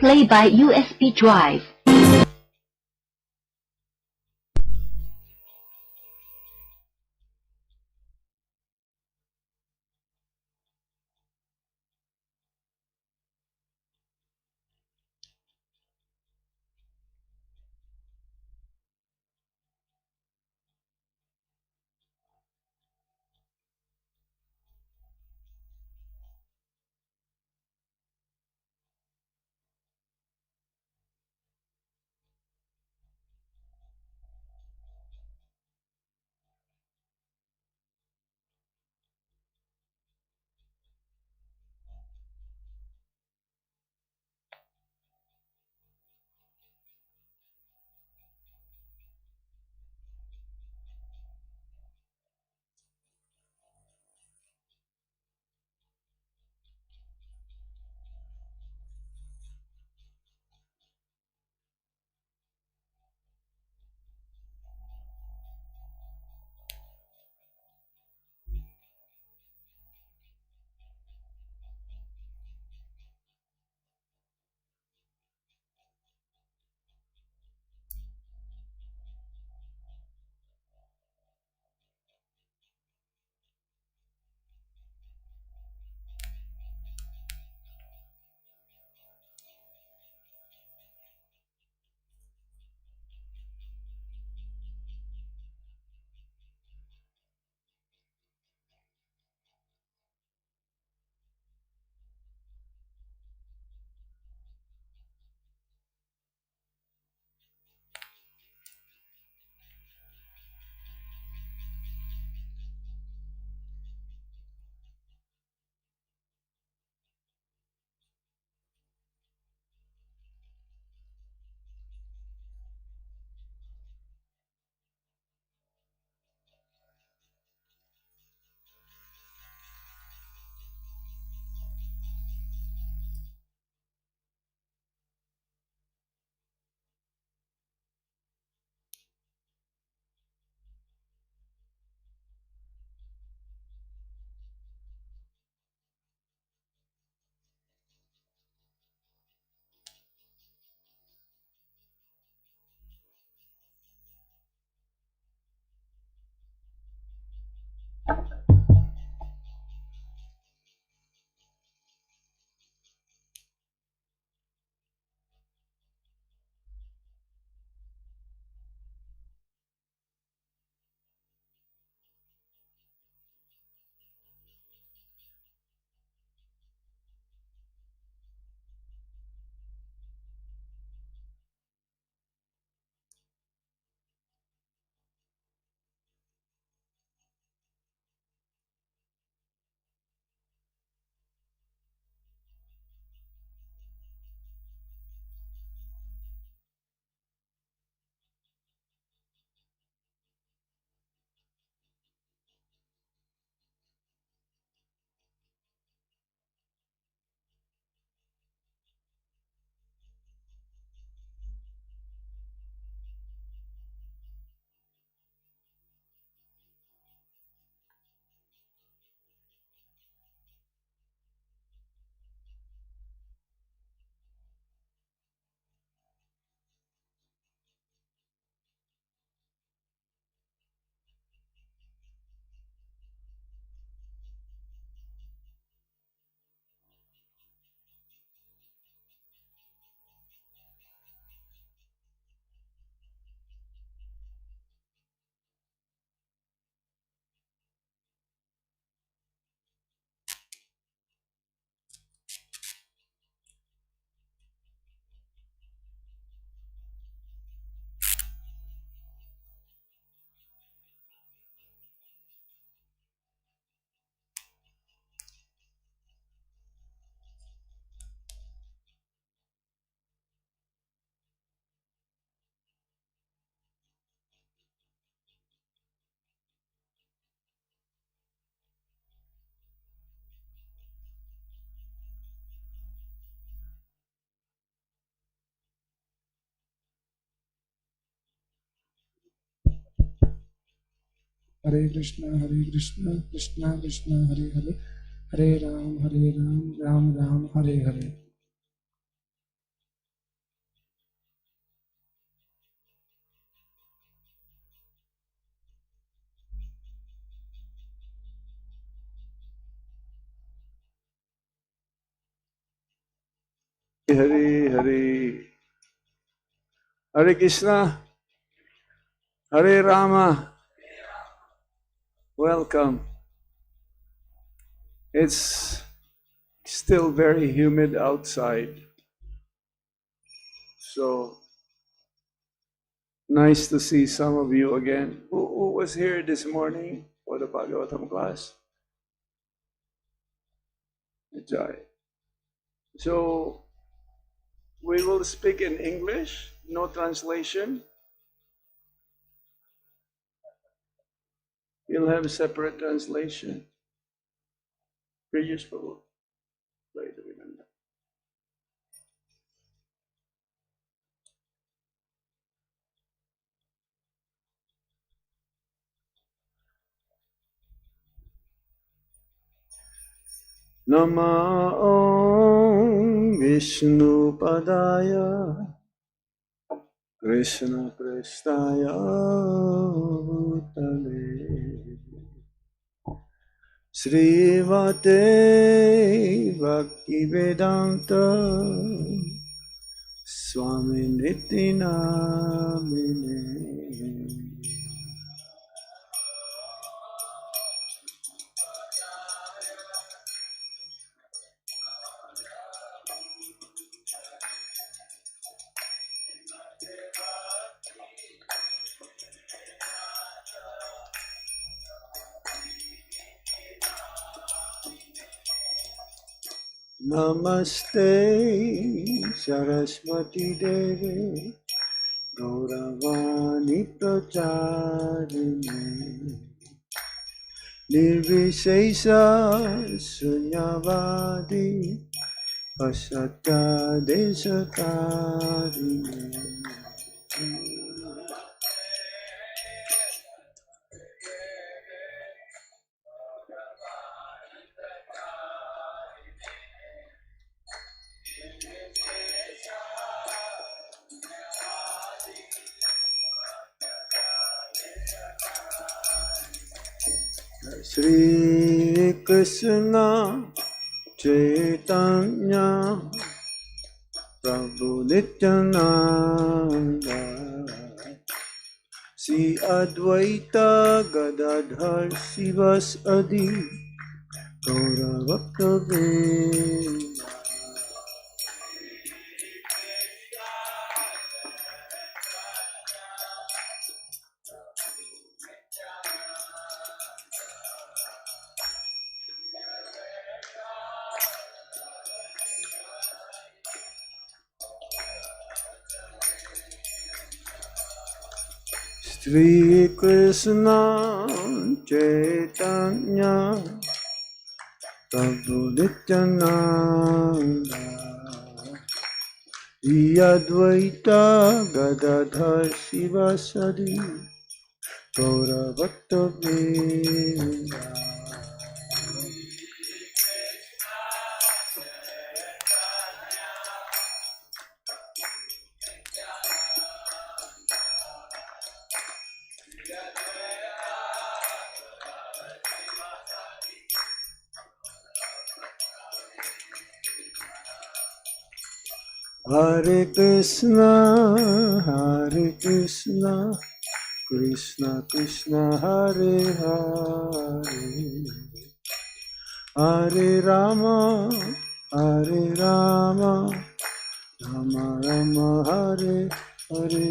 Play by USB drive. Hare Krishna, Krishna Krishna, Hare Hare, Hare Ram, Ram Ram, Hare Hare. Hare Hare. Hare Krishna, Hare Rama. Welcome. It's still very humid outside, so nice to see some of you again. Who was here this morning for the Bhagavatam class? Enjoy. So we will speak in English, no translation. You'll have a separate translation. Previous Prabhu. Try to remember. Nama Om Vishnu Padaya Krishna Prestaya Bhutale Srimate Bhakti Vedanta Swami Niti Namine. Namaste Saraswati Devi Gauravani Pracharini Nirvishesha Sunyavadi Pasatya Desatarini. Sri Krishna Chaitanya Prabhu Nityananda Sri Advaita Gadadhar Sivas Adi Gaura Bhakta Vrinda. Sri Krishna Chaitanya Prabhu Nityananda Sri Advaita Gadadhar Sivasadi Gaura Bhakta Vrinda. Hare Krishna, Krishna Krishna, Hare Hare, Hare Rama, Rama Rama, Hare Hare.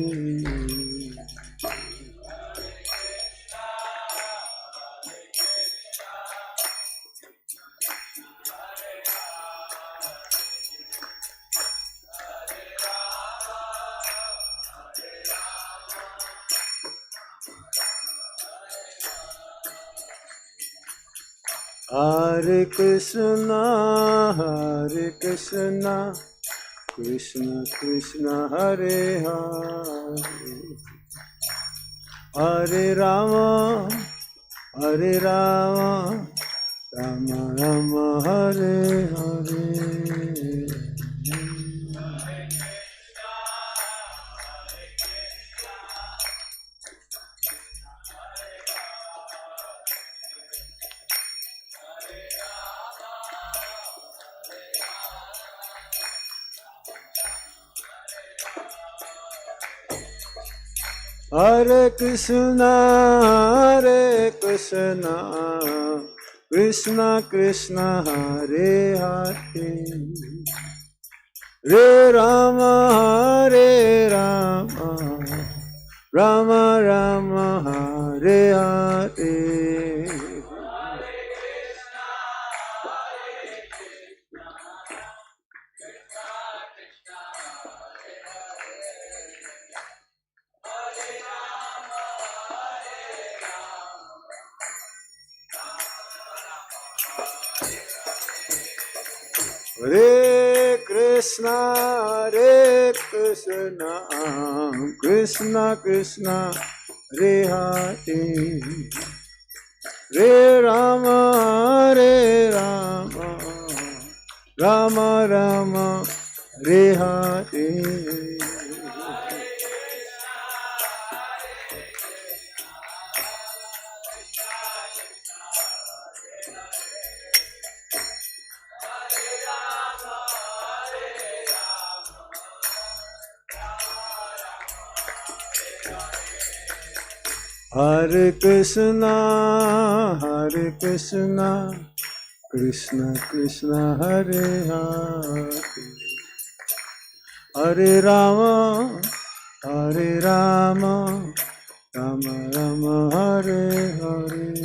Hare Krishna, Krishna Krishna, Hare Hare, Hare Rama, Rama Rama, Hare Hare. Hare Krishna, Krishna Krishna, Hare Hare, Hare Rama, Rama Rama, Hare Hare. Hare Krishna, Krishna Krishna, Hare Hare, Hare Rama, Rama Rama, Hare Hare. Hare Krishna, Krishna Krishna, Hare Hare, Hare Rama, Rama Rama, Hare Hare.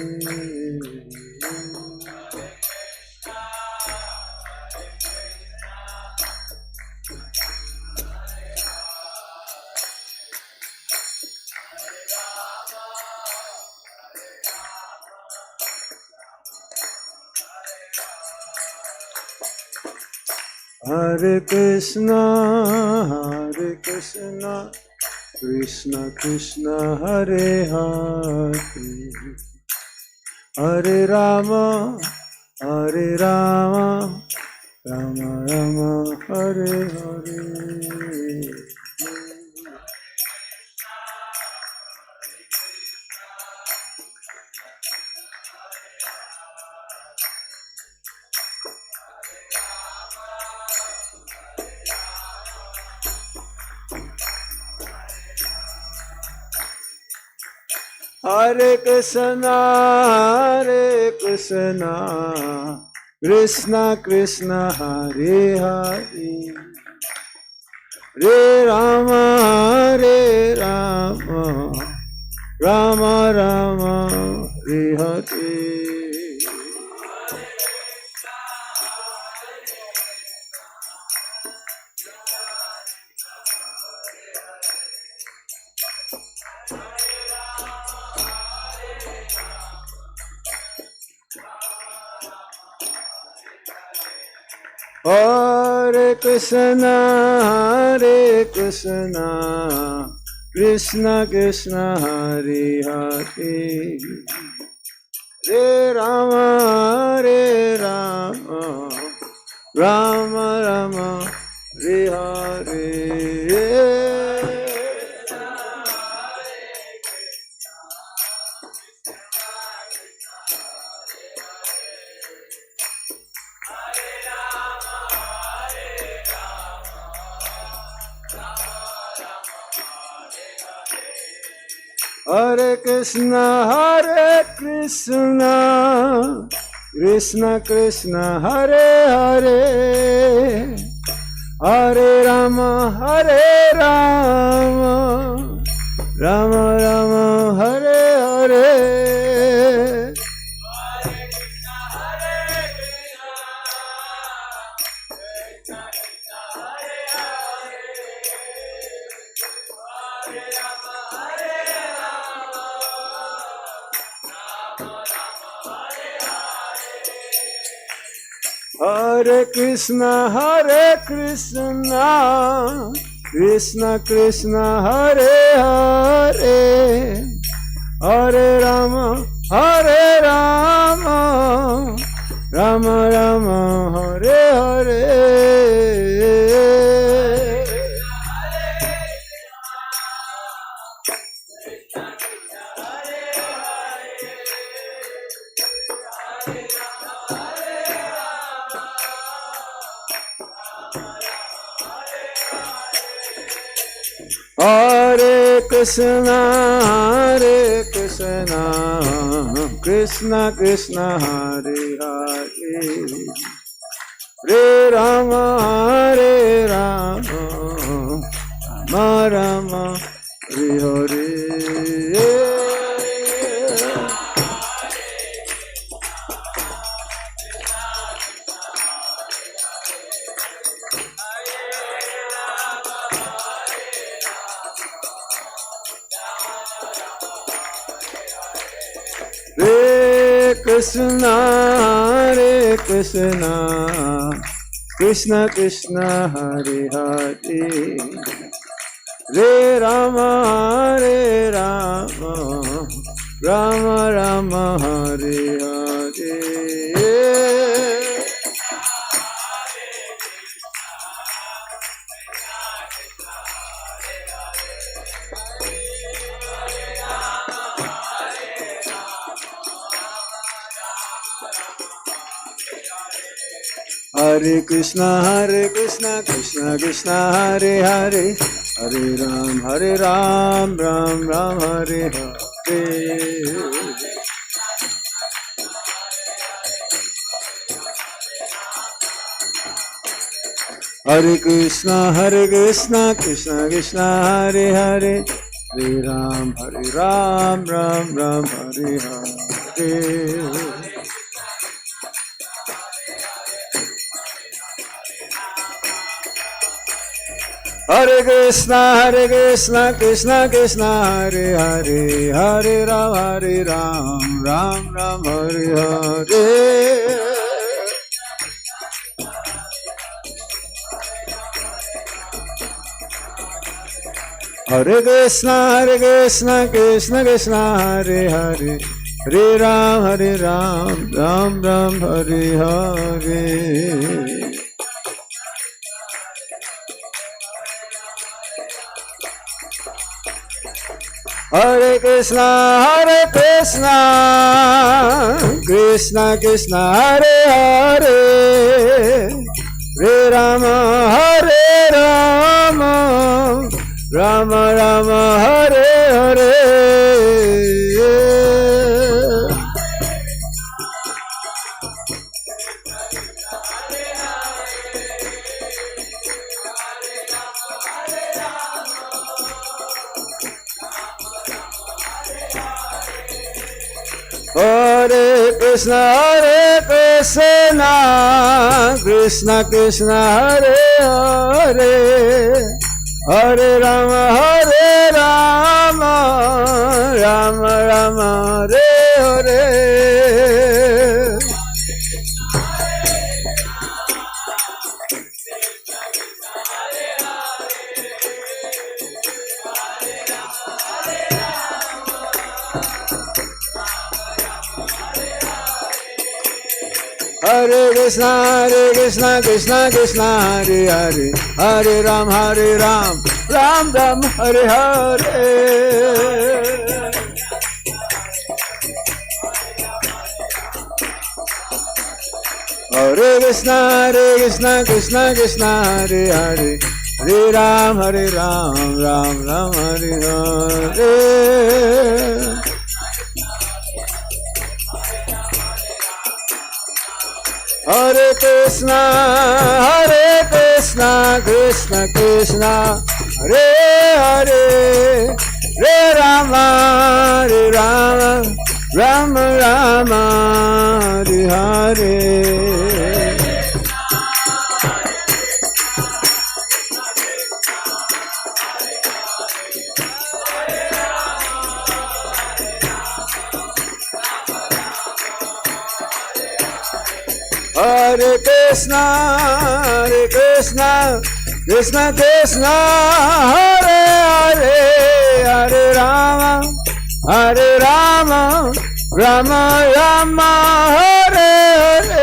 Hare Krishna, Krishna Krishna, Hare Hare, Hare Rama, Rama Rama, Hare Hare. Hare Krishna, Krishna Krishna, Hare Hare, Hare Rama, Rama Rama, Hare Hare. Hare Krishna, Krishna Krishna, Hare Hare, Hare Rama, Rama Rama, Hare Hare. Hare Krishna, Krishna Krishna, Hare Hare, Hare Rama, Rama Rama, Hare Hare. Hare Krishna, Krishna Krishna, Hare Hare, Hare Rama, Rama Rama, Hare Hare. Hare Krishna, Krishna Krishna, Hare Hare, Hare Rama, Rama Rama, Hare Hare. Hare Krishna, Krishna Krishna, Hare Hare, Hare Rama, Rama Rama, Hare Hare. Hare Krishna, Krishna Krishna, Hare Hare, Hare Ram, Ram Ram, Hare Hare. Hare Krishna, Krishna Krishna, Hare Hare, Hare Ram, Ram Ram, Hare Hare. Hare Krishna, Krishna Krishna, Hare Hare, Hare Ram, Ram Ram, Hare Hare. Hare Krishna, Krishna Krishna, Hare Hare, Hare Ram, Ram Ram, Hare Hare. Hare Krishna, Krishna Krishna, Hare Hare, Hare Rama, Rama Rama, Hare Hare. Hare Krishna, Krishna Krishna, Hare Hare, Hare Rama, Rama Rama, Hare Hare. Hare Krishna, Krishna Krishna, Hare Hare, Hare Ram, Ram Ram, Hare Hare. Hare Krishna, Krishna Krishna, Hare Hare, Hare Ram, Ram Ram, Hare Hare. Hare Krishna, Krishna Krishna, Hare Hare, Hare Rama, Rama Rama, Hare Hare. Hare Krishna, Krishna Krishna, Hare Hare, Hare Rama, Rama Rama, Hare Hare.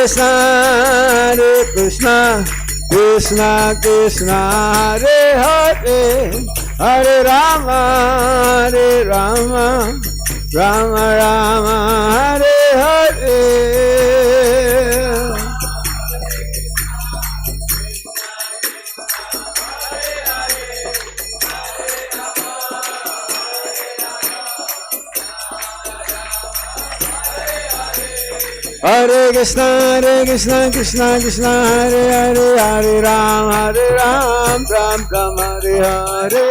Hare Krishna, Krishna Krishna Hare Hare Hare Rama Rama Rama Hare Hare. Hare Krishna Krishna Krishna Hare Hare Hare Ram Ram Ram Hare Hare.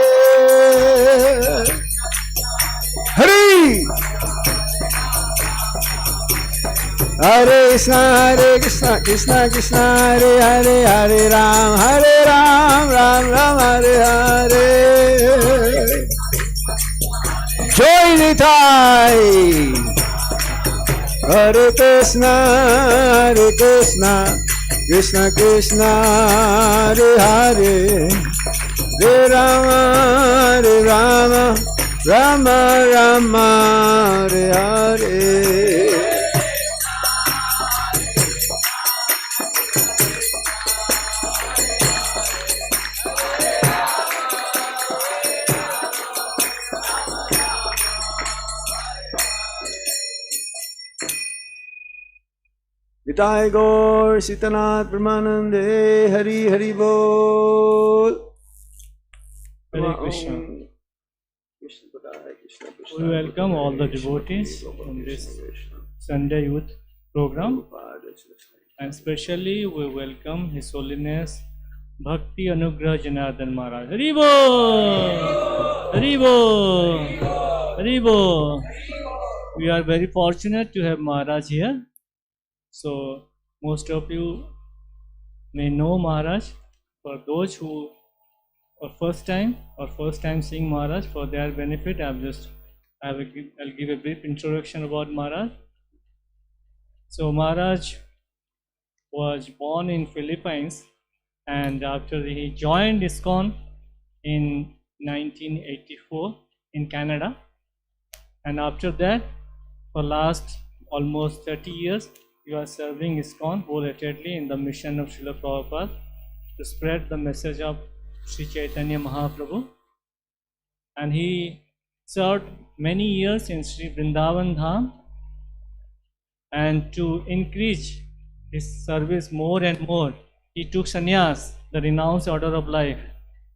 Hare Hare Krishna Krishna Krishna Hare Hare Hare Ram Ram Hare Hare. Joy Nitai. Hare Krishna Krishna Krishna Hare Hare Hare Rama Rama Hare Hare. Nitai Gaur Sitanath Brahmanande Hari Hari Bol. Hare Krishna. We welcome all the devotees in this Sunday Youth program, and especially we welcome His Holiness Bhakti Anugraha Janardana Maharaj. Hari Bol! Hari Bol! Hari Bol! We are very fortunate to have Maharaj here. So most of you may know Maharaj. For those who are first time seeing Maharaj, for their benefit, I'll give a brief introduction about Maharaj. So Maharaj was born in Philippines, and after he joined ISKCON in 1984 in Canada, and after that, for last almost 30 years, you are serving ISKCON wholeheartedly in the mission of Srila Prabhupada to spread the message of Sri Chaitanya Mahaprabhu. And he served many years in Sri Vrindavan Dham, and to increase his service more and more, he took sannyas, the renounced order of life,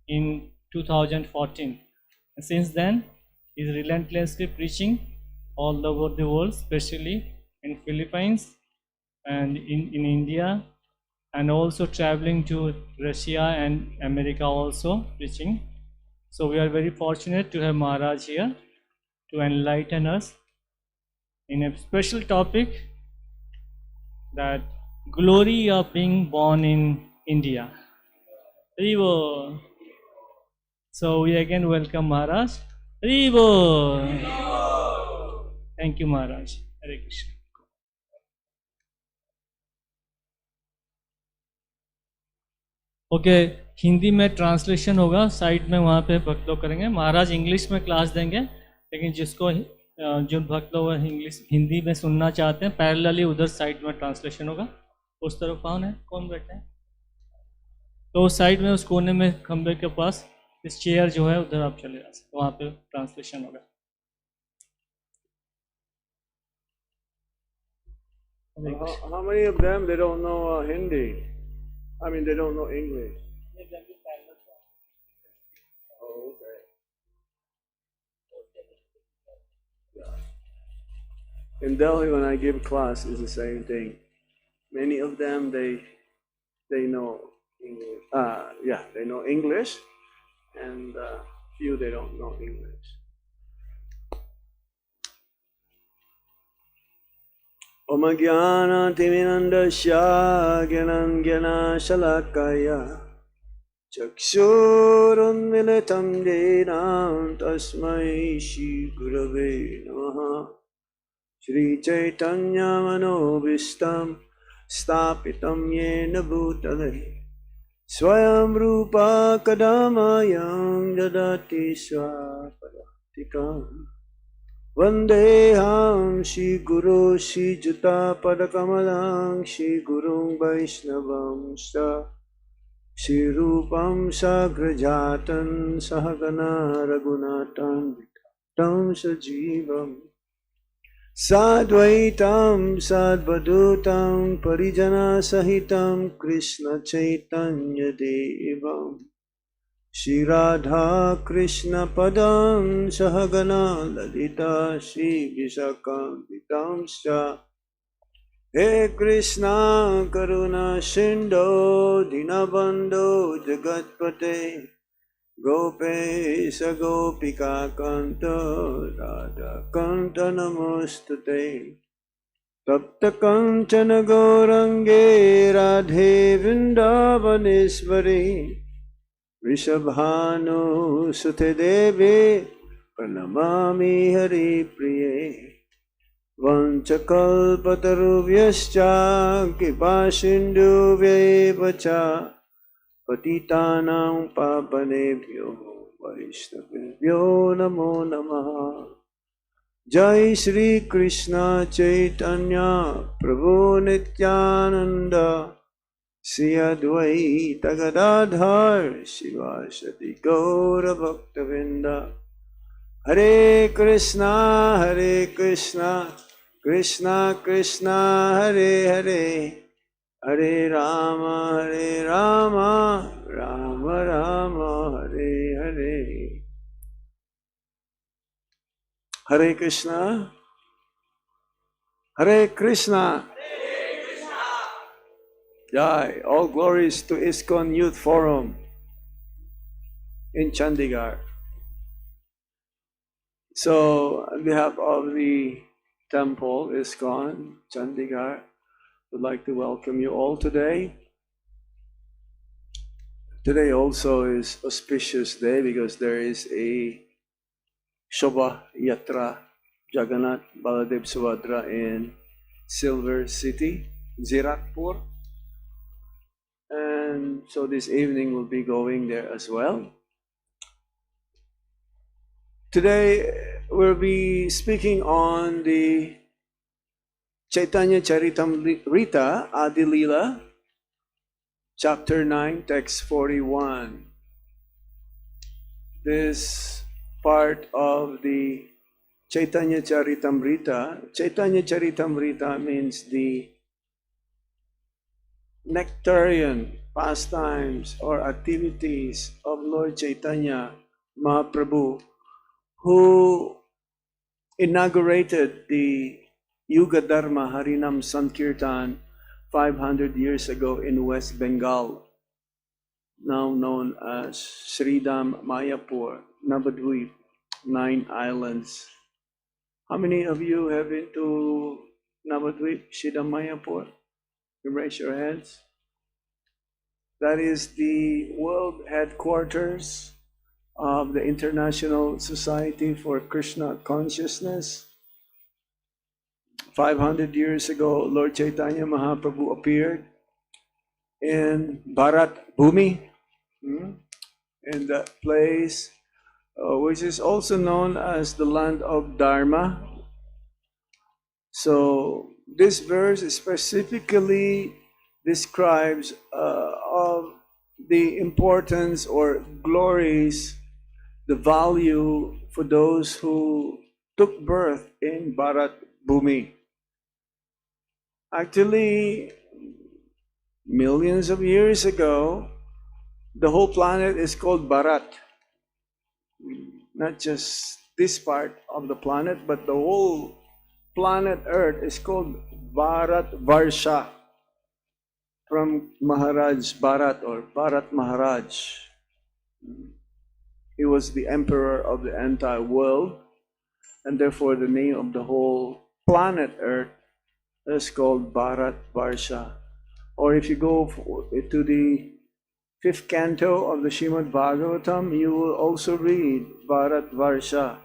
in 2014. And since then, he is relentlessly preaching all over the world, especially in Philippines and in India, and also traveling to Russia and America also preaching. So we are very fortunate to have Maharaj here to enlighten us in a special topic, that glory of being born in India. Haribo. So we again welcome Maharaj. Haribo. Thank you Maharaj. Hare Krishna. Okay Hindi में translation होगा, side में वहाँ पे भक्त लोग करेंगे। महाराज English में class देंगे, लेकिन जिसको जो भक्त लोग इंग्लिश हिंदी में सुनना चाहते हैं, पैरेलली उधर साइड में ट्रांसलेशन होगा। उस तरफ कौन बैठे हैं, तो उस साइड में उस कोने में खंबे के पास इस चेयर जो है उधर आप चले जा सकते, वहाँ पे ट्रांसलेशन होगा। How many of them they don't know Hindi? I mean, they don't know English. Oh, okay. Yeah. In Delhi, when I give class, it's the same thing. Many of them they know English. They know English, and few they don't know English. Om Jnana Timirandasya Gyanan Gyana Shalakaya Chakshurunmilitam Dena Tasmai Shri Gurave Namaha Sri Chaitanya Manobhistam Stapitam Yena Bhutale Swayam Rupa Kadamayam Dadati Swapadaktikam Vandeham Shri Guru Shri Juta Padakamalang Shri Gurung Vaishnavam Sha Shri Rupam Sagrajatan Sahagana Raghunatan Tam Sajivam Sadvaitam Sadvadutam Parijana Sahitam Krishna Chaitanya Devam Shri Radha Krishna Padam Sahagana Lalita Shri Vishakam Vitamscha He Krishna Karuna Sindho Dinabandho Jagatpate Gopesha Gopika Kanta Radha Kanta Namostate Tapta Kanchana Gaurange Radhe Vrindavaneshwari Rishabhanu Sute Devi Pranamami Hari Priye Vanchakalpatarubhyascha Kipasindhuvyevacha Patitanam Papanebhyo Vaishnavebhyo Namo Namaha Jai Shri Krishna Chaitanya Prabhu Nityananda Sri Advaita Gadadhar Shivasati Gaura Bhaktavinda Hare Krishna Krishna Krishna Hare Hare Hare Rama Rama Rama Hare Hare Hare Krishna Jai, all glories to ISKCON Youth Forum in Chandigarh. So, on behalf of the temple, ISKCON, Chandigarh, would like to welcome you all today. Today also is auspicious day because there is a Shobha Yatra Jagannath Baladev Subhadra in Silver City, Zirakpur. And so this evening we'll be going there as well. Today we'll be speaking on the Chaitanya-Charitamrta Adi Lila, Chapter 9, Text 41. This part of the Chaitanya-Charitamrta. Chaitanya-Charitamrta means the nectarian pastimes or activities of Lord Chaitanya Mahaprabhu, who inaugurated the Yuga Dharma Harinam Sankirtan 500 years ago in West Bengal, now known as Sridham Mayapur, Navadvip, 9 islands. How many of you have been to Navadvip, Sridham Mayapur? You raise your hands. That is the world headquarters of the International Society for Krishna Consciousness. 500 years ago, Lord Chaitanya Mahaprabhu appeared in Bharat Bhumi, in that place, which is also known as the land of Dharma. So this verse specifically describes of the importance or glories, the value for those who took birth in Bharat Bhumi. Actually, millions of years ago, the whole planet is called Bharat. Not just this part of the planet, but the whole planet Earth is called Bharat Varsha, from Maharaj Bharat or Bharat Maharaj. He was the emperor of the entire world, and therefore the name of the whole planet Earth is called Bharat Varsha. Or if you go to the 5th canto of the Srimad-Bhagavatam, you will also read Bharat Varsha,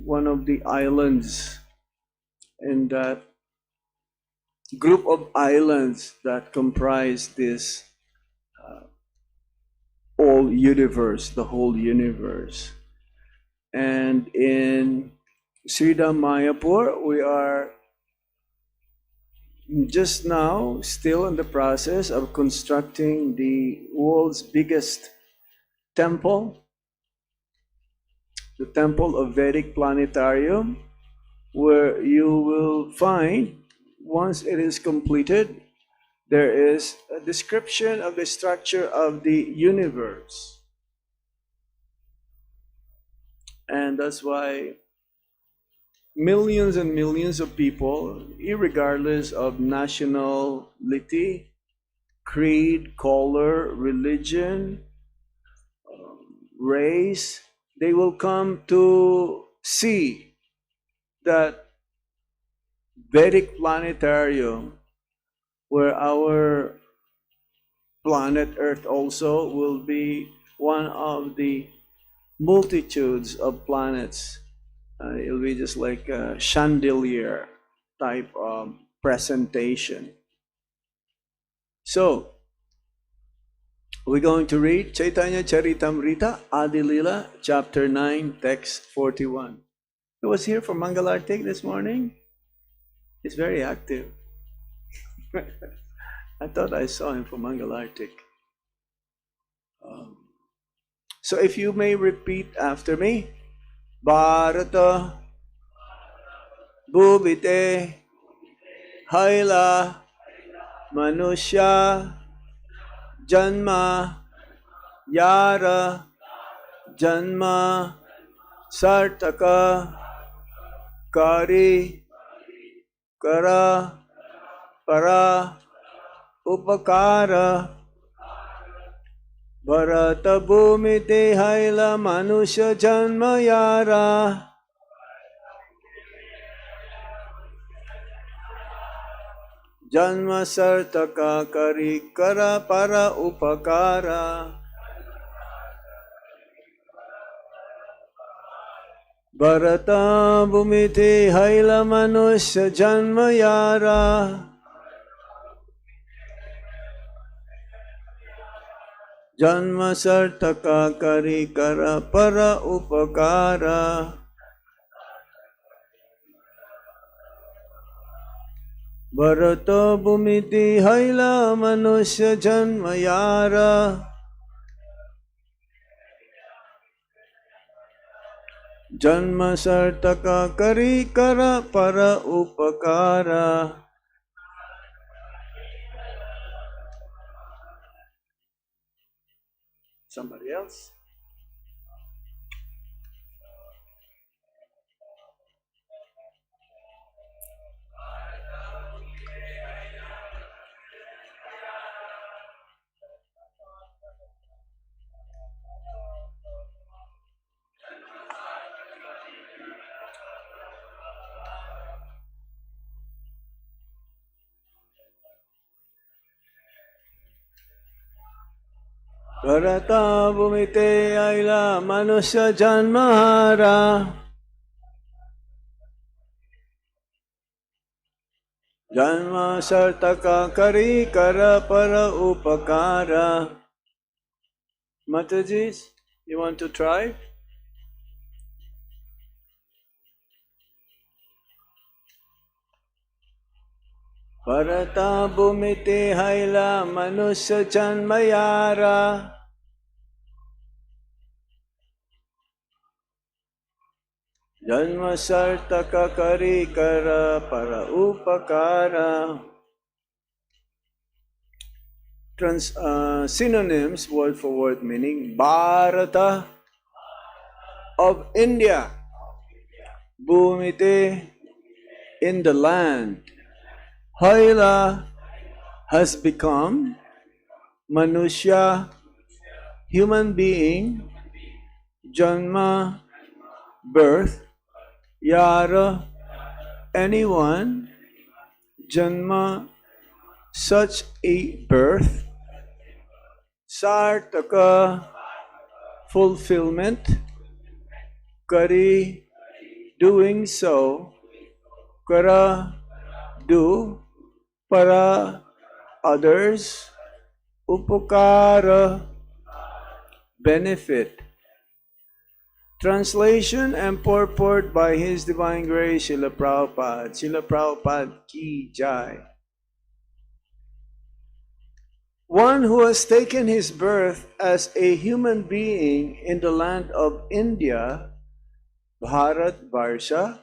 one of the islands in that group of islands that comprise this whole universe, the whole universe. And in Sridham Mayapur, we are just now still in the process of constructing the world's biggest temple, the Temple of Vedic Planetarium, where you will find, once it is completed, there is a description of the structure of the universe. And that's why millions and millions of people, irregardless of nationality, creed, color, religion, race, they will come to see that Vedic planetarium, where our planet Earth also will be one of the multitudes of planets. It'll be just like a chandelier type of presentation. So, we're going to read Chaitanya-Charitamrta, Adi Lila, chapter 9, text 41. Who was here for Mangal Aarti this morning? He's very active. I thought I saw him for Mangal Aarti. So if you may repeat after me. Bharata Bhuvite Haila Manusya Janma Yara Janma Sartaka Kari Kara Para Upakara Bharata Bhumite Haila Manusya Janma Yara Janma Sartaka Kari Kara Para Upakara Bharata Bhumite Haila Manusya Janma Yara Janma Sartaka Kari Kara Para Upakara Bharata Bhumiti Haila Manusya Janma Yara Janma Sartaka Kari Kara Para Upakara. Somebody else? Bharata Bhumite Aila Manusya Janmahara Janma Sartaka Kari Kara Para Upakara. Mataji, you want to try? Bharata Bhumite Haila Manusya Janmayara Janma Sartaka Kari Kara Para Upakara. Synonyms, word for word meaning. Bharata, of India. Bhumite, in the land. Haila, has become. Manusya, human being. Janma, birth. Yara, anyone. Janma, such a birth. Sartaka, fulfillment. Kari, doing so. Kara, do. Para, others. Upakara, benefit. Translation and purport by His Divine Grace Srila Prabhupada. Srila Prabhupada ki jai. one who has taken his birth as a human being in the land of India, Bharat Varsha,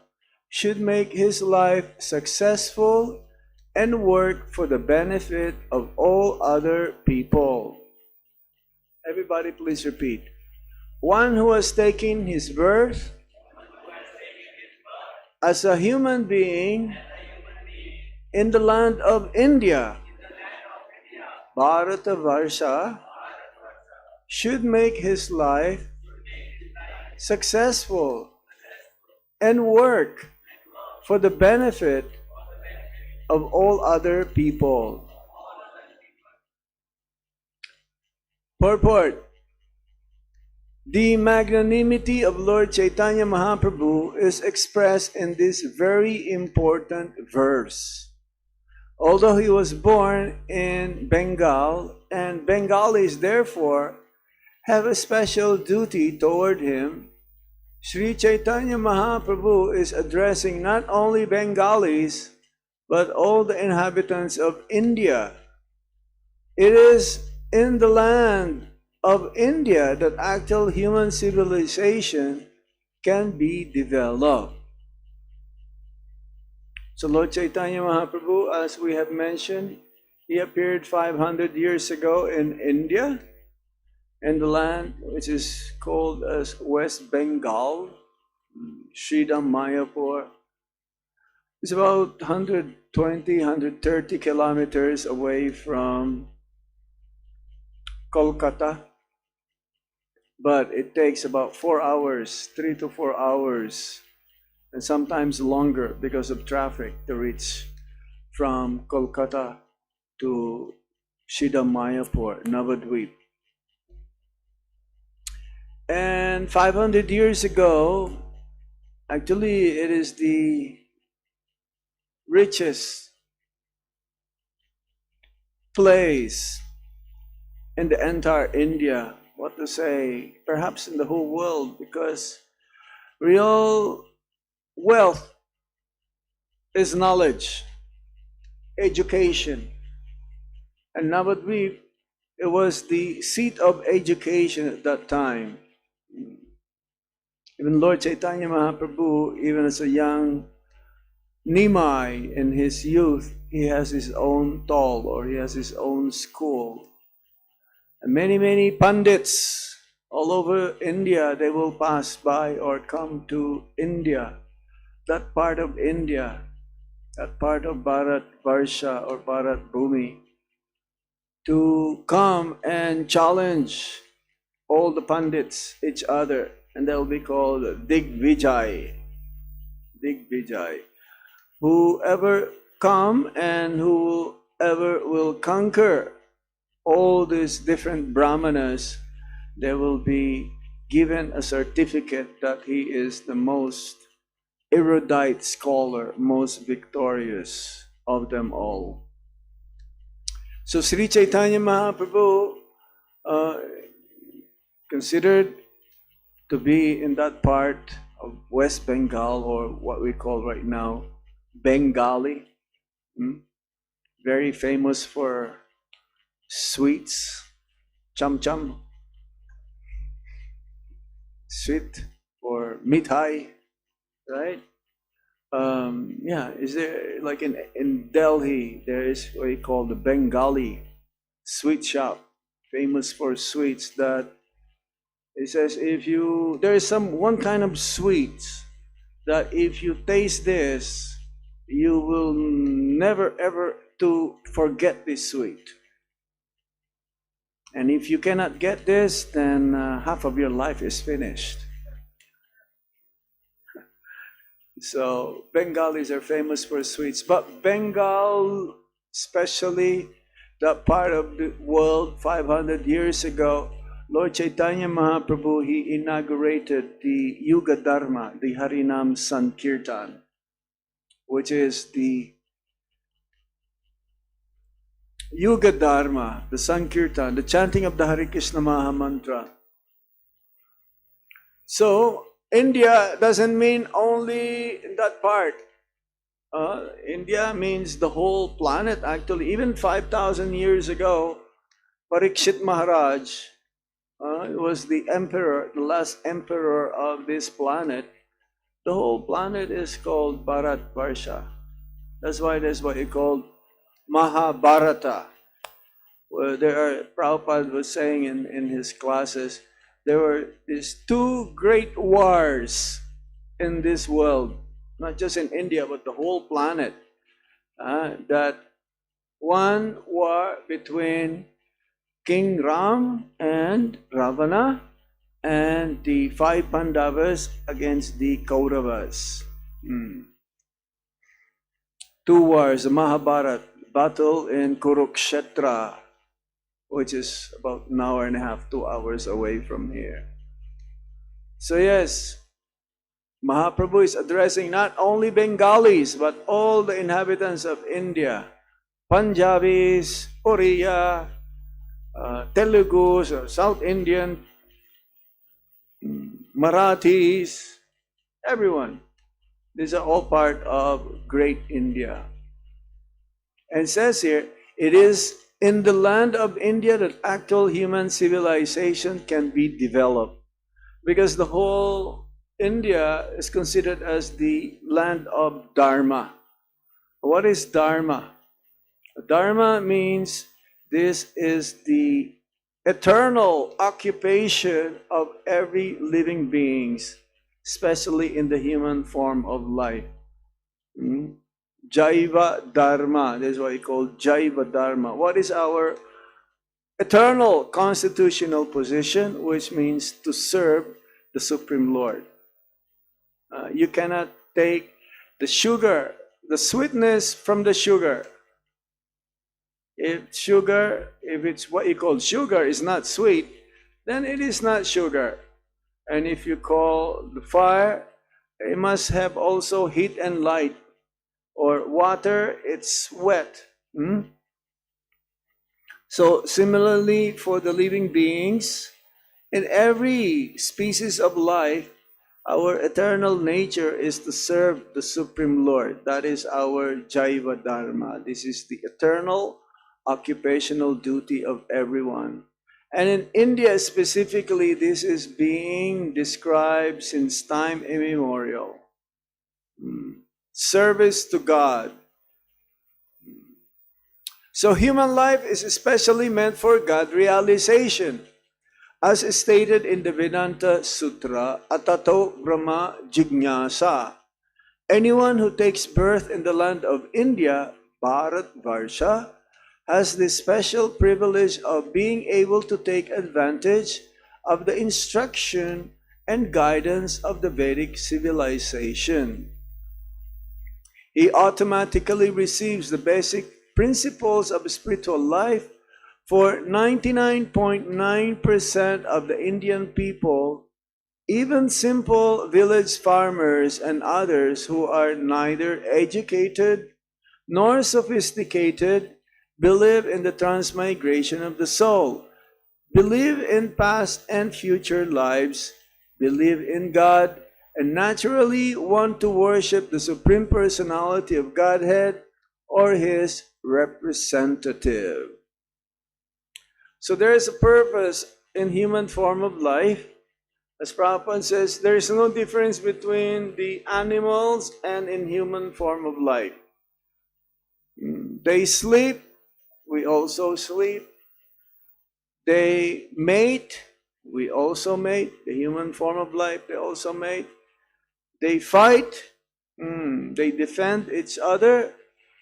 should make his life successful and work for the benefit of all other people. Everybody please repeat. One who has taken his birth as a human being in the land of India, Bharatavarsha, should make his life successful and work for the benefit of all other people. Purport. The magnanimity of Lord Chaitanya Mahaprabhu is expressed in this very important verse. Although he was born in Bengal, and Bengalis therefore have a special duty toward him, Sri Chaitanya Mahaprabhu is addressing not only Bengalis, but all the inhabitants of India. It is in the land of India that actual human civilization can be developed. So Lord Chaitanya Mahaprabhu, as we have mentioned, he appeared 500 years ago in India, in the land which is called as West Bengal, Sridham Mayapur. It's about 120, 130 kilometers away from Kolkata, but it takes about 4 hours, 3 to 4 hours, and sometimes longer because of traffic to reach from Kolkata to Sridham Mayapur, Navadvip. And 500 years ago, actually it is the richest place in the entire India, what to say, perhaps in the whole world, because real wealth is knowledge, education. And Navadvip, it was the seat of education at that time. Even Lord Chaitanya Mahaprabhu, even as a young Nimai in his youth, he has his own stall, or he has his own school. And many Pandits all over India, they will pass by or come to India, that part of India, that part of Bharat Varsha or Bharat Bhumi, to come and challenge all the Pandits, each other, and they'll be called Digvijay. Digvijay. Whoever come and whoever will conquer all these different brahmanas, they will be given a certificate that he is the most erudite scholar, most victorious of them all. So Sri Chaitanya Mahaprabhu, considered to be in that part of West Bengal, or what we call right now Bengali, very famous for sweets, cham cham, sweet, or mithai, right? Is there, like in Delhi, there is what you call the Bengali sweet shop, famous for sweets, that it says there is one kind of sweets that if you taste this, you will never ever to forget this sweet. And if you cannot get this, then half of your life is finished. So Bengalis are famous for sweets, but Bengal, especially that part of the world 500 years ago, Lord Chaitanya Mahaprabhu, he inaugurated the Yuga Dharma, the Harinam Sankirtan, which is the Yuga Dharma, the Sankirtan, the chanting of the Hare Krishna Maha Mantra. So India doesn't mean only that part. India means the whole planet, actually. Even 5,000 years ago, Parikshit Maharaj was the emperor, the last emperor of this planet. The whole planet is called Bharat Varsha. That's why he called Mahabharata. Well, Prabhupada was saying in his classes, there were these two great wars in this world, not just in India, but the whole planet. That one war between King Ram and Ravana, and the 5 Pandavas against the Kauravas. 2 wars, the Mahabharata battle in Kurukshetra, which is about an hour and a half, 2 hours away from here. So yes, Mahaprabhu is addressing not only Bengalis, but all the inhabitants of India, Punjabis, Oriya, Telugus, or South Indian, Marathis, everyone. These are all part of great India. And it says here, it is in the land of India that actual human civilization can be developed. Because the whole India is considered as the land of Dharma. What is Dharma? Dharma means this is the eternal occupation of every living beings, especially in the human form of life. Jaiva Dharma, that's what we call Jaiva Dharma. What is our eternal constitutional position, which means to serve the Supreme Lord? You cannot take the sugar, the sweetness from the sugar. If it's what you call sugar is not sweet, then it is not sugar. And if you call the fire, it must have also heat and light. Or water, it's wet. So similarly for the living beings, in every species of life, our eternal nature is to serve the Supreme Lord. That is our Jaiva Dharma. This is the eternal occupational duty of everyone. And in India specifically, this is being described since time immemorial. Service to God. So human life is especially meant for God realization. As stated in the Vedanta Sutra, Atato Brahma Jignasa. Anyone who takes birth in the land of India, Bharat Varsha, has the special privilege of being able to take advantage of the instruction and guidance of the Vedic civilization. He automatically receives the basic principles of spiritual life for 99.9% of the Indian people, even simple village farmers and others who are neither educated nor sophisticated, believe in the transmigration of the soul, believe in past and future lives, believe in God, and naturally want to worship the Supreme Personality of Godhead or His representative. So there is a purpose in human form of life. As Prabhupada says, there is no difference between the animals and in human form of life. They sleep, we also sleep. They mate, we also mate. The human form of life, they also mate. They fight, they defend each other.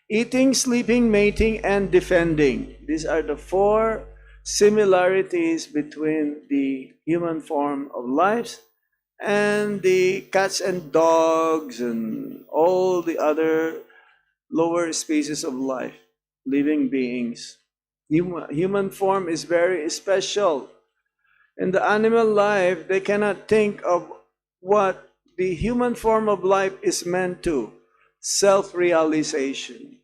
Eating, sleeping, mating, and defending. These are the 4 similarities between the human form of life and the cats and dogs and all the other lower species of life, living beings. Human form is very special. In the animal life, they cannot think of what the human form of life is meant to. Self-realization.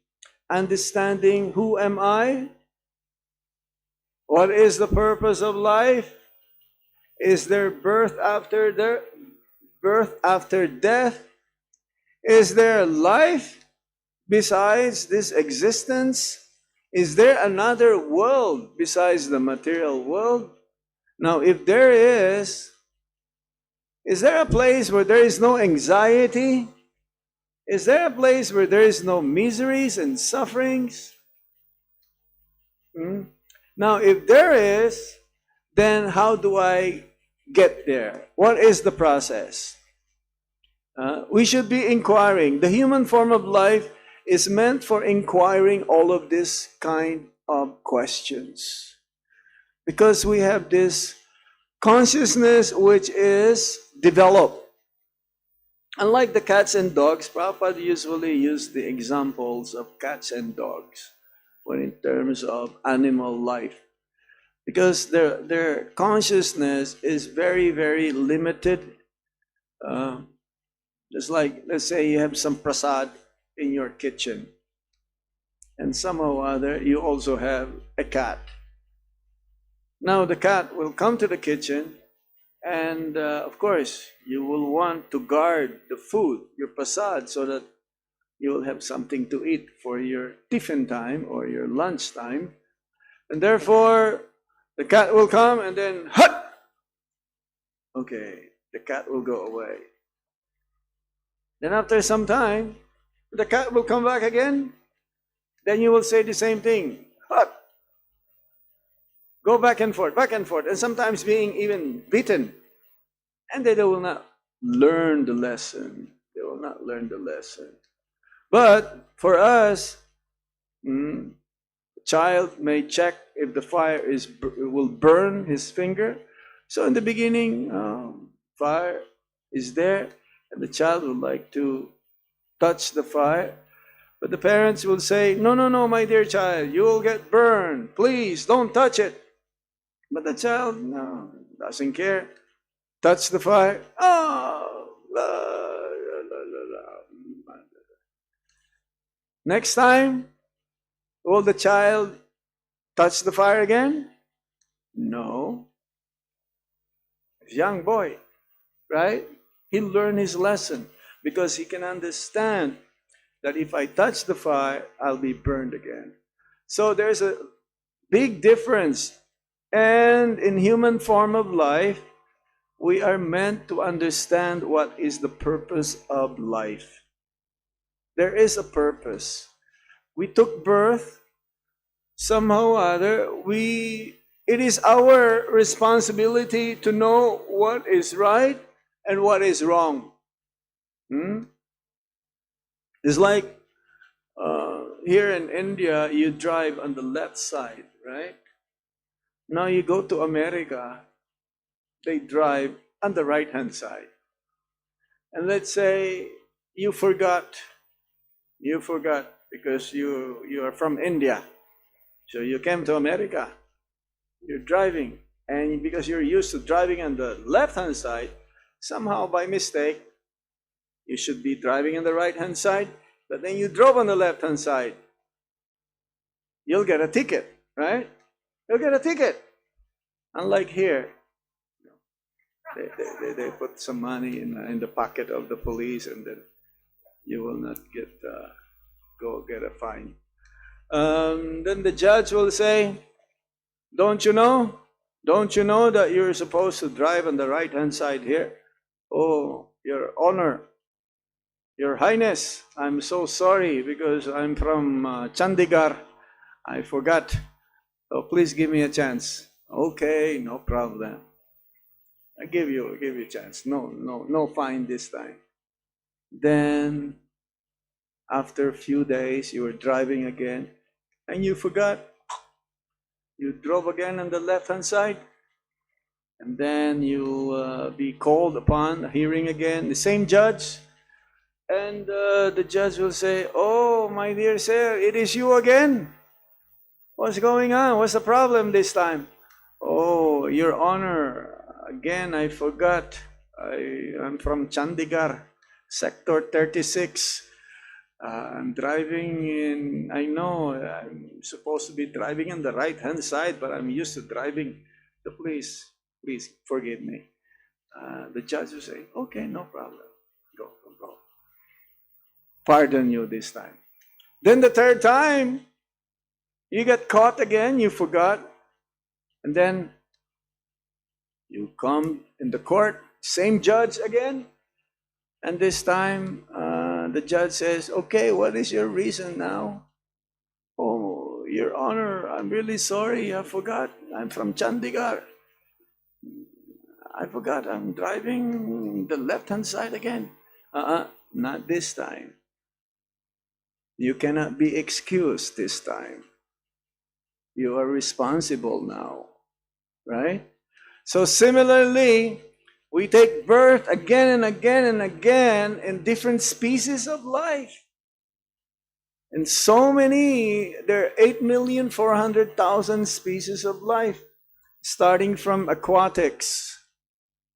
Understanding who am I? What is the purpose of life? Is there birth after death? Is there life besides this existence? Is there another world besides the material world? Now, if there is there a place where there is no anxiety? Is there a place where there is no miseries and sufferings? Now, if there is, then how do I get there? What is the process? We should be inquiring. The human form of life is meant for inquiring all of this kind of questions. Because we have this consciousness which is developed. Unlike the cats and dogs, Prabhupada usually use the examples of cats and dogs when in terms of animal life. Because their consciousness is very, very limited. Just like, let's say you have some prasad in your kitchen, and somehow or other you also have a cat. Now the cat will come to the kitchen, and of course you will want to guard the food, your prasad, so that you will have something to eat for your tiffin time or your lunch time. And therefore the cat will come and then hut! Okay, the cat will go away. Then after some time, the cat will come back again. Then you will say the same thing. Hut! Go back and forth, and sometimes being even beaten. And they will not learn the lesson. They will not learn the lesson. But for us, a child may check if the fire will burn his finger. So in the beginning, fire is there, and the child would like to touch the fire. But the parents will say, no, no, no, my dear child, you will get burned. Please, don't touch it. But the child, no, doesn't care. Touch the fire. Oh, next time, will the child touch the fire again? No. Young boy, right? He'll learn his lesson because he can understand that if I touch the fire, I'll be burned again. So there's a big difference. And in human form of life, we are meant to understand what is the purpose of life. There is a purpose. We took birth, somehow or other, it is our responsibility to know what is right and what is wrong. It's like here in India, you drive on the left side, right? Now you go to America, they drive on the right-hand side. And let's say you forgot because you are from India. So you came to America, you're driving, and because you're used to driving on the left-hand side, somehow by mistake, you should be driving on the right-hand side, but then you drove on the left-hand side. You'll get a ticket, right? You'll get a ticket. Unlike here, they put some money in the pocket of the police, and then you will not go get a fine. Then the judge will say, don't you know that you're supposed to drive on the right-hand side here? Oh, Your Honor, Your Highness, I'm so sorry because I'm from Chandigarh. I forgot. So please give me a chance. Okay, no problem. I give you a chance. No fine this time. Then after a few days, you were driving again and you forgot. You drove again on the left-hand side, and then you be called upon, hearing again, the same judge, and the judge will say, oh, my dear sir, it is you again. What's going on? What's the problem this time? Oh, Your Honor, again, I forgot. I'm from Chandigarh, Sector 36. I'm driving in, I know I'm supposed to be driving on the right-hand side, but I'm used to driving. So please forgive me. The judge will say, okay, no problem. Go. Pardon you this time. Then the third time, You get caught again, you forgot, and then you come in the court, same judge again, and this time the judge says, okay, what is your reason now? Oh, Your Honor, I'm really sorry, I forgot. I'm from Chandigarh. I forgot, I'm driving the left-hand side again. Not this time. You cannot be excused this time. You are responsible now, right? So similarly, we take birth again and again and again in different species of life. And so many, there are 8,400,000 species of life, starting from aquatics,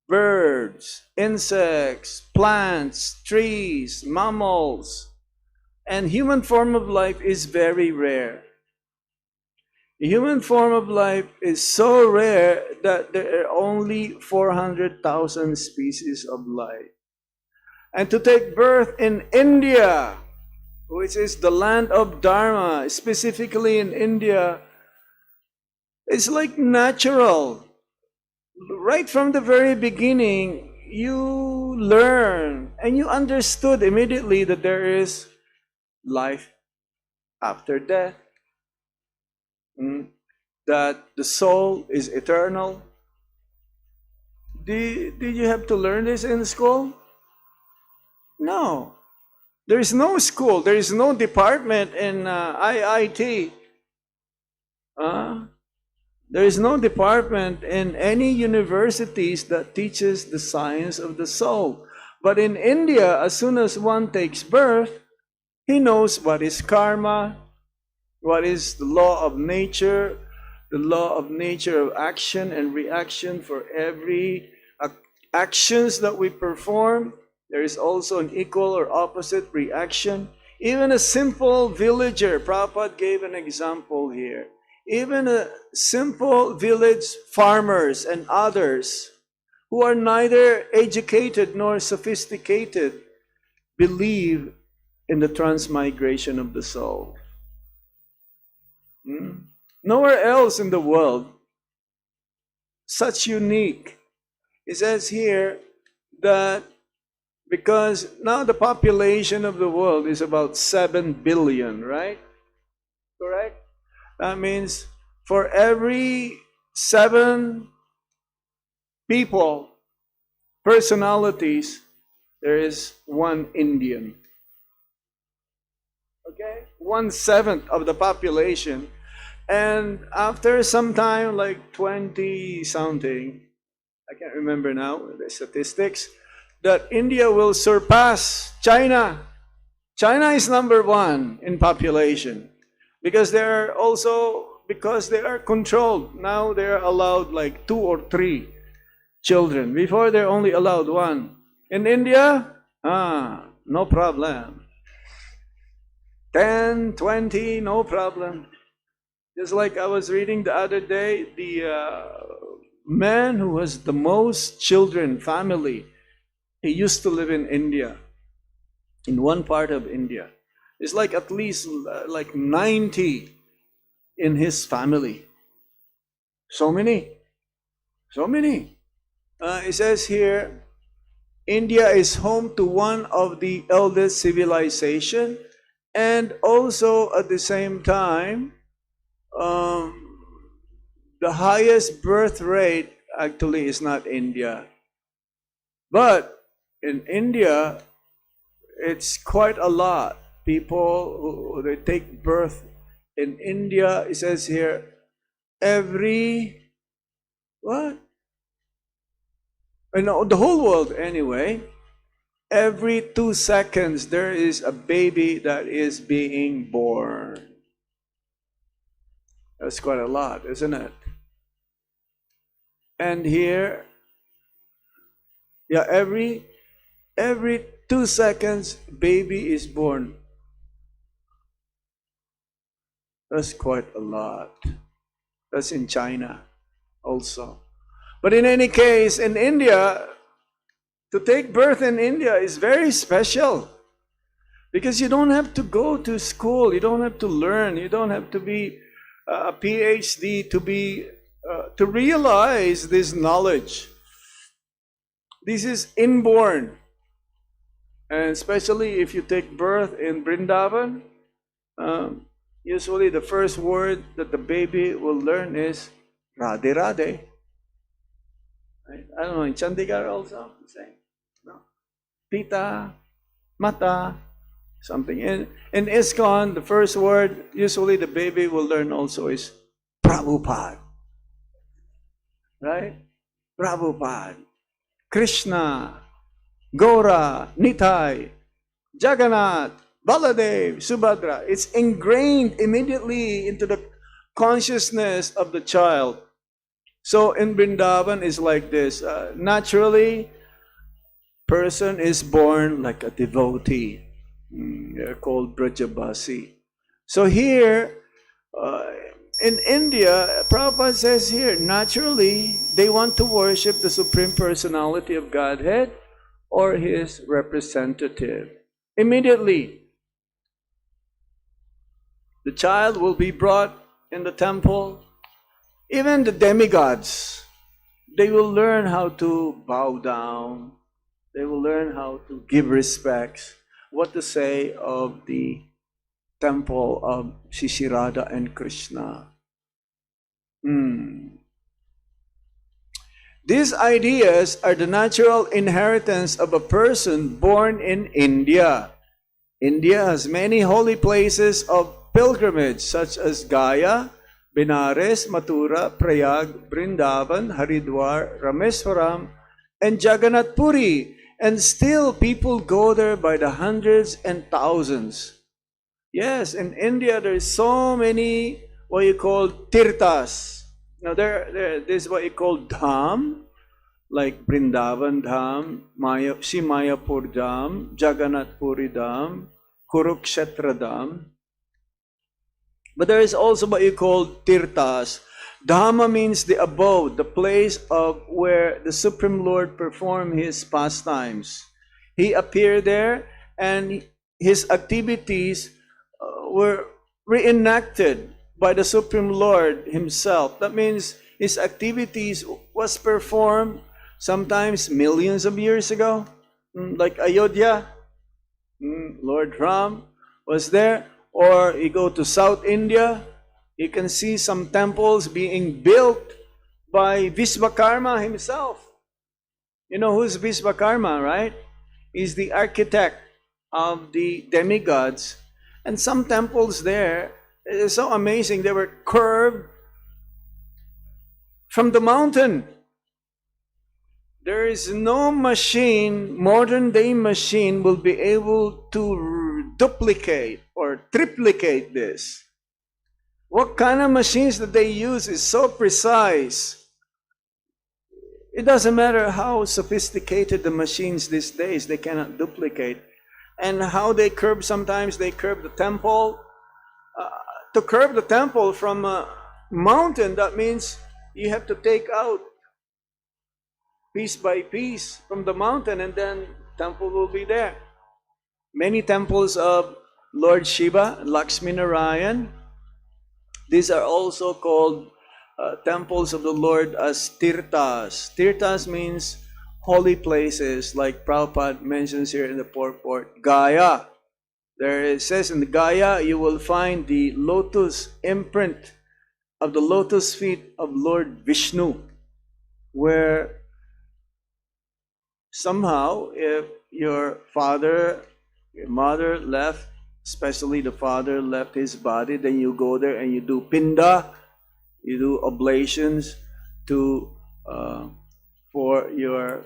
birds, insects, plants, trees, mammals, and human form of life is very rare. The human form of life is so rare that there are only 400,000 species of life. And to take birth in India, which is the land of Dharma, specifically in India, it's like natural. Right from the very beginning, you learn and you understood immediately that there is life after death, that the soul is eternal. Did you have to learn this in school? No. There is no school, there is no department in IIT. There is no department in any universities that teaches the science of the soul. But in India, as soon as one takes birth, he knows what is karma, what is the law of nature of action and reaction for every actions that we perform. There is also an equal or opposite reaction. Even a simple villager, Prabhupada gave an example here. Even a simple village farmers and others who are neither educated nor sophisticated believe in the transmigration of the soul. Nowhere else in the world such unique. It says here that because now the population of the world is about 7 billion, right? Correct? That means for every 7 people, personalities, there is 1 Indian. Okay? 1/7 of the population. And after some time, like 20 something, I can't remember now the statistics, that India will surpass China. China is number 1 in population because they are controlled. Now they are allowed like 2 or 3 children. Before they're only allowed 1. In India, no problem. 10, 20, no problem. Just like I was reading the other day, the man who has the most children, family, he used to live in India, in one part of India. It's like at least like 90 in his family. So many. It says here, India is home to one of the eldest civilization, and also at the same time, the highest birth rate actually is not India. But in India, it's quite a lot. People who they take birth in India, it says here, every, what? No, the whole world anyway, every 2 seconds there is a baby that is being born. That's quite a lot, isn't it? And here, yeah, every 2 seconds, baby is born. That's quite a lot. That's in China also. But in any case, in India, to take birth in India is very special. Because you don't have to go to school, you don't have to learn, you don't have to be a PhD to be to realize this knowledge. This is inborn, and especially if you take birth in Vrindavan, usually the first word that the baby will learn is Radhe Radhe. Right? I don't know, in Chandigarh also, the same. No? Pita, Mata, something. In ISKCON, the first word usually the baby will learn also is Prabhupada. Right? Prabhupada. Krishna, Gaura, Nitai, Jagannath, Baladev, Subhadra. It's ingrained immediately into the consciousness of the child. So in Vrindavan is like this. Naturally, person is born like a devotee. They're called Brajabasi. So here, in India, Prabhupada says here, naturally, they want to worship the Supreme Personality of Godhead or His representative. Immediately, the child will be brought in the temple. Even the demigods, they will learn how to bow down. They will learn how to give respects, what to say of the temple of Shri Radha and Krishna. These ideas are the natural inheritance of a person born in India. India has many holy places of pilgrimage such as Gaya, Benares, Mathura, Prayag, Vrindavan, Haridwar, Rameswaram, and Jagannath Puri. And still people go there by the hundreds and thousands. Yes, in India there is so many what you call tirthas. Now this is what you call dham, like Vrindavan Dham, Mayapur Dham, Jagannath Puri Dham, Kurukshetra Dham. But there is also what you call tirthas. Dhamma means the abode, the place of where the Supreme Lord performed His pastimes. He appeared there and His activities were reenacted by the Supreme Lord Himself. That means His activities was performed sometimes millions of years ago. Like Ayodhya, Lord Ram was there. Or you go to South India, you can see some temples being built by Vishvakarma himself. You know who's Vishvakarma, right? He's the architect of the demigods. And some temples there, it's so amazing, they were curved from the mountain. There is no machine, modern day machine, will be able to duplicate or triplicate this. What kind of machines that they use is so precise. It doesn't matter how sophisticated the machines these days, they cannot duplicate. And how they curve, sometimes they curve the temple. To curve the temple from a mountain, that means you have to take out piece by piece from the mountain, and then temple will be there. Many temples of Lord Shiva, Lakshmi Narayan, these are also called temples of the Lord as tirthas. Tirthas means holy places, like Prabhupada mentions here in the purport. Gaya, there it says in the Gaya, you will find the lotus imprint of the lotus feet of Lord Vishnu, where somehow if your father, your mother left, especially the father left his body, then you go there and you do pinda, you do oblations to for your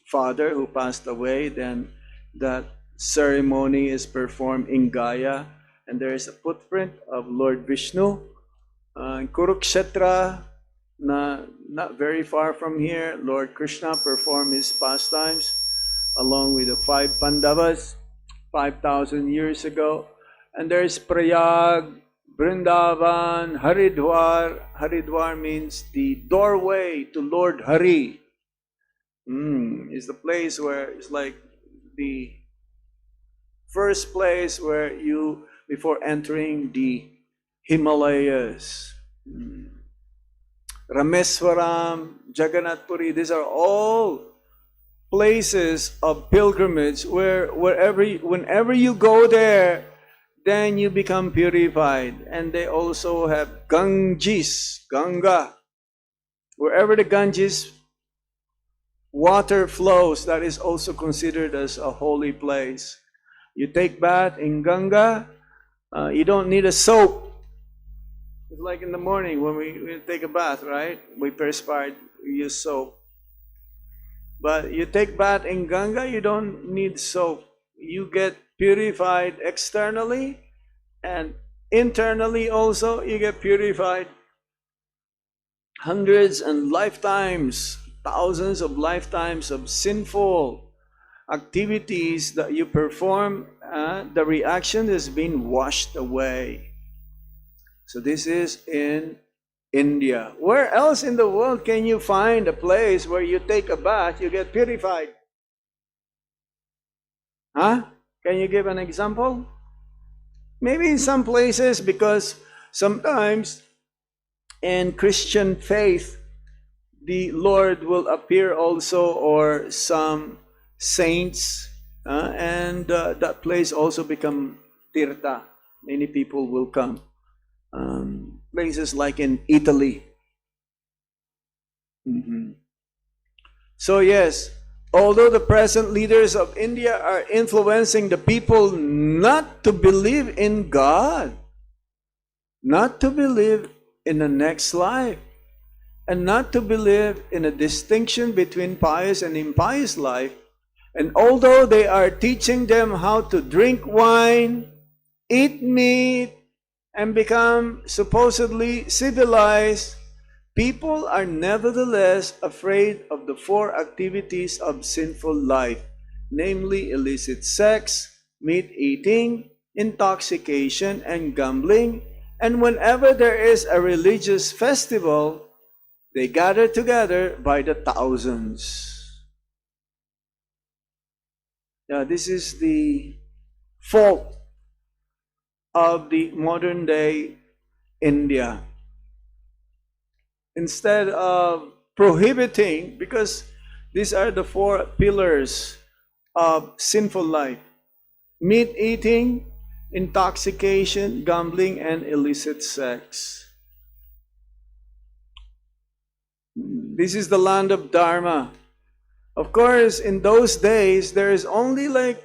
father who passed away. Then that ceremony is performed in Gaya, and there is a footprint of Lord Vishnu. In Kurukshetra, not very far from here, Lord Krishna performed his pastimes along with the 5 Pandavas 5,000 years ago. And there is Prayag, Vrindavan, Haridwar. Haridwar means the doorway to Lord Hari. It's the place where it's like the first place where you, before entering the Himalayas, Rameswaram, Jagannath Puri. These are all places of pilgrimage whenever you go there, then you become purified. And they also have Ganges, Ganga. Wherever the Ganges water flows, that is also considered as a holy place. You take bath in Ganga, you don't need a soap. It's like in the morning when we take a bath, right? We perspired, we use soap. But you take bath in Ganga, you don't need soap. You get purified externally, and internally also you get purified. Hundreds and lifetimes, thousands of lifetimes of sinful activities that you perform, the reaction has been washed away. So this is in India. Where else in the world can you find a place where you take a bath, you get purified? Huh? Can you give an example? Maybe in some places, because sometimes in Christian faith, the Lord will appear also, or some saints, and that place also become tirtha. Many people will come. Places like in Italy. So yes, although the present leaders of India are influencing the people not to believe in God, not to believe in the next life, and not to believe in a distinction between pious and impious life, and although they are teaching them how to drink wine, eat meat, and become supposedly civilized, people are nevertheless afraid of the four activities of sinful life, namely illicit sex, meat eating, intoxication, and gambling. And whenever there is a religious festival, they gather together by the thousands. Now, this is the fault of the modern day India. Instead of prohibiting, because these are the four pillars of sinful life: meat eating, intoxication, gambling, and illicit sex. This is the land of Dharma. Of course, in those days, there is only like,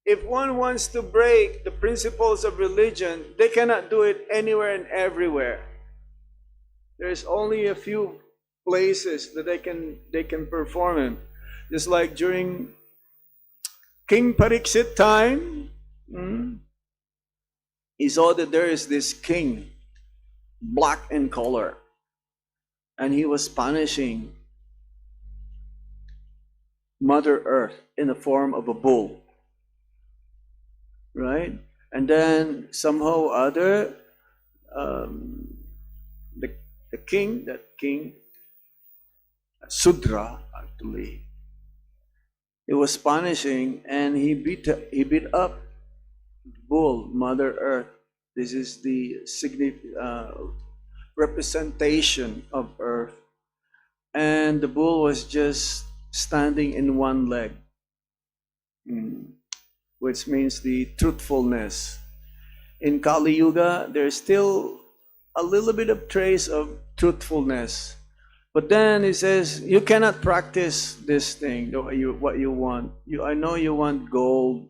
if one wants to break the principles of religion, they cannot do it anywhere and everywhere. There's only a few places that they can perform in. Just like during King Pariksit time, he saw that there is this king, black in color, and he was punishing Mother Earth in the form of a bull. Right? And then somehow or other, the king, Sudra actually, he was punishing, and he beat up bull, Mother Earth. This is the representation of Earth. And the bull was just standing in one leg, which means the truthfulness. In Kali Yuga, there's still a little bit of trace of truthfulness. But then he says, you cannot practice this thing, what you want. I know you want gold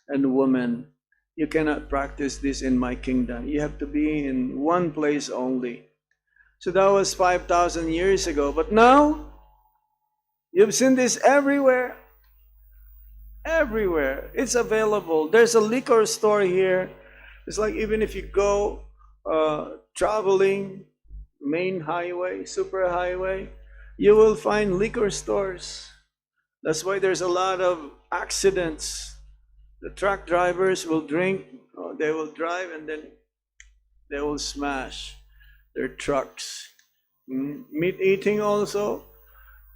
and women. You cannot practice this in my kingdom. You have to be in one place only. So that was 5,000 years ago. But now, you've seen this everywhere. Everywhere. It's available. There's a liquor store here. It's like even if you go traveling, main highway, super highway, you will find liquor stores. That's why there's a lot of accidents. The truck drivers will drink, they will drive, and then they will smash their trucks. Meat eating also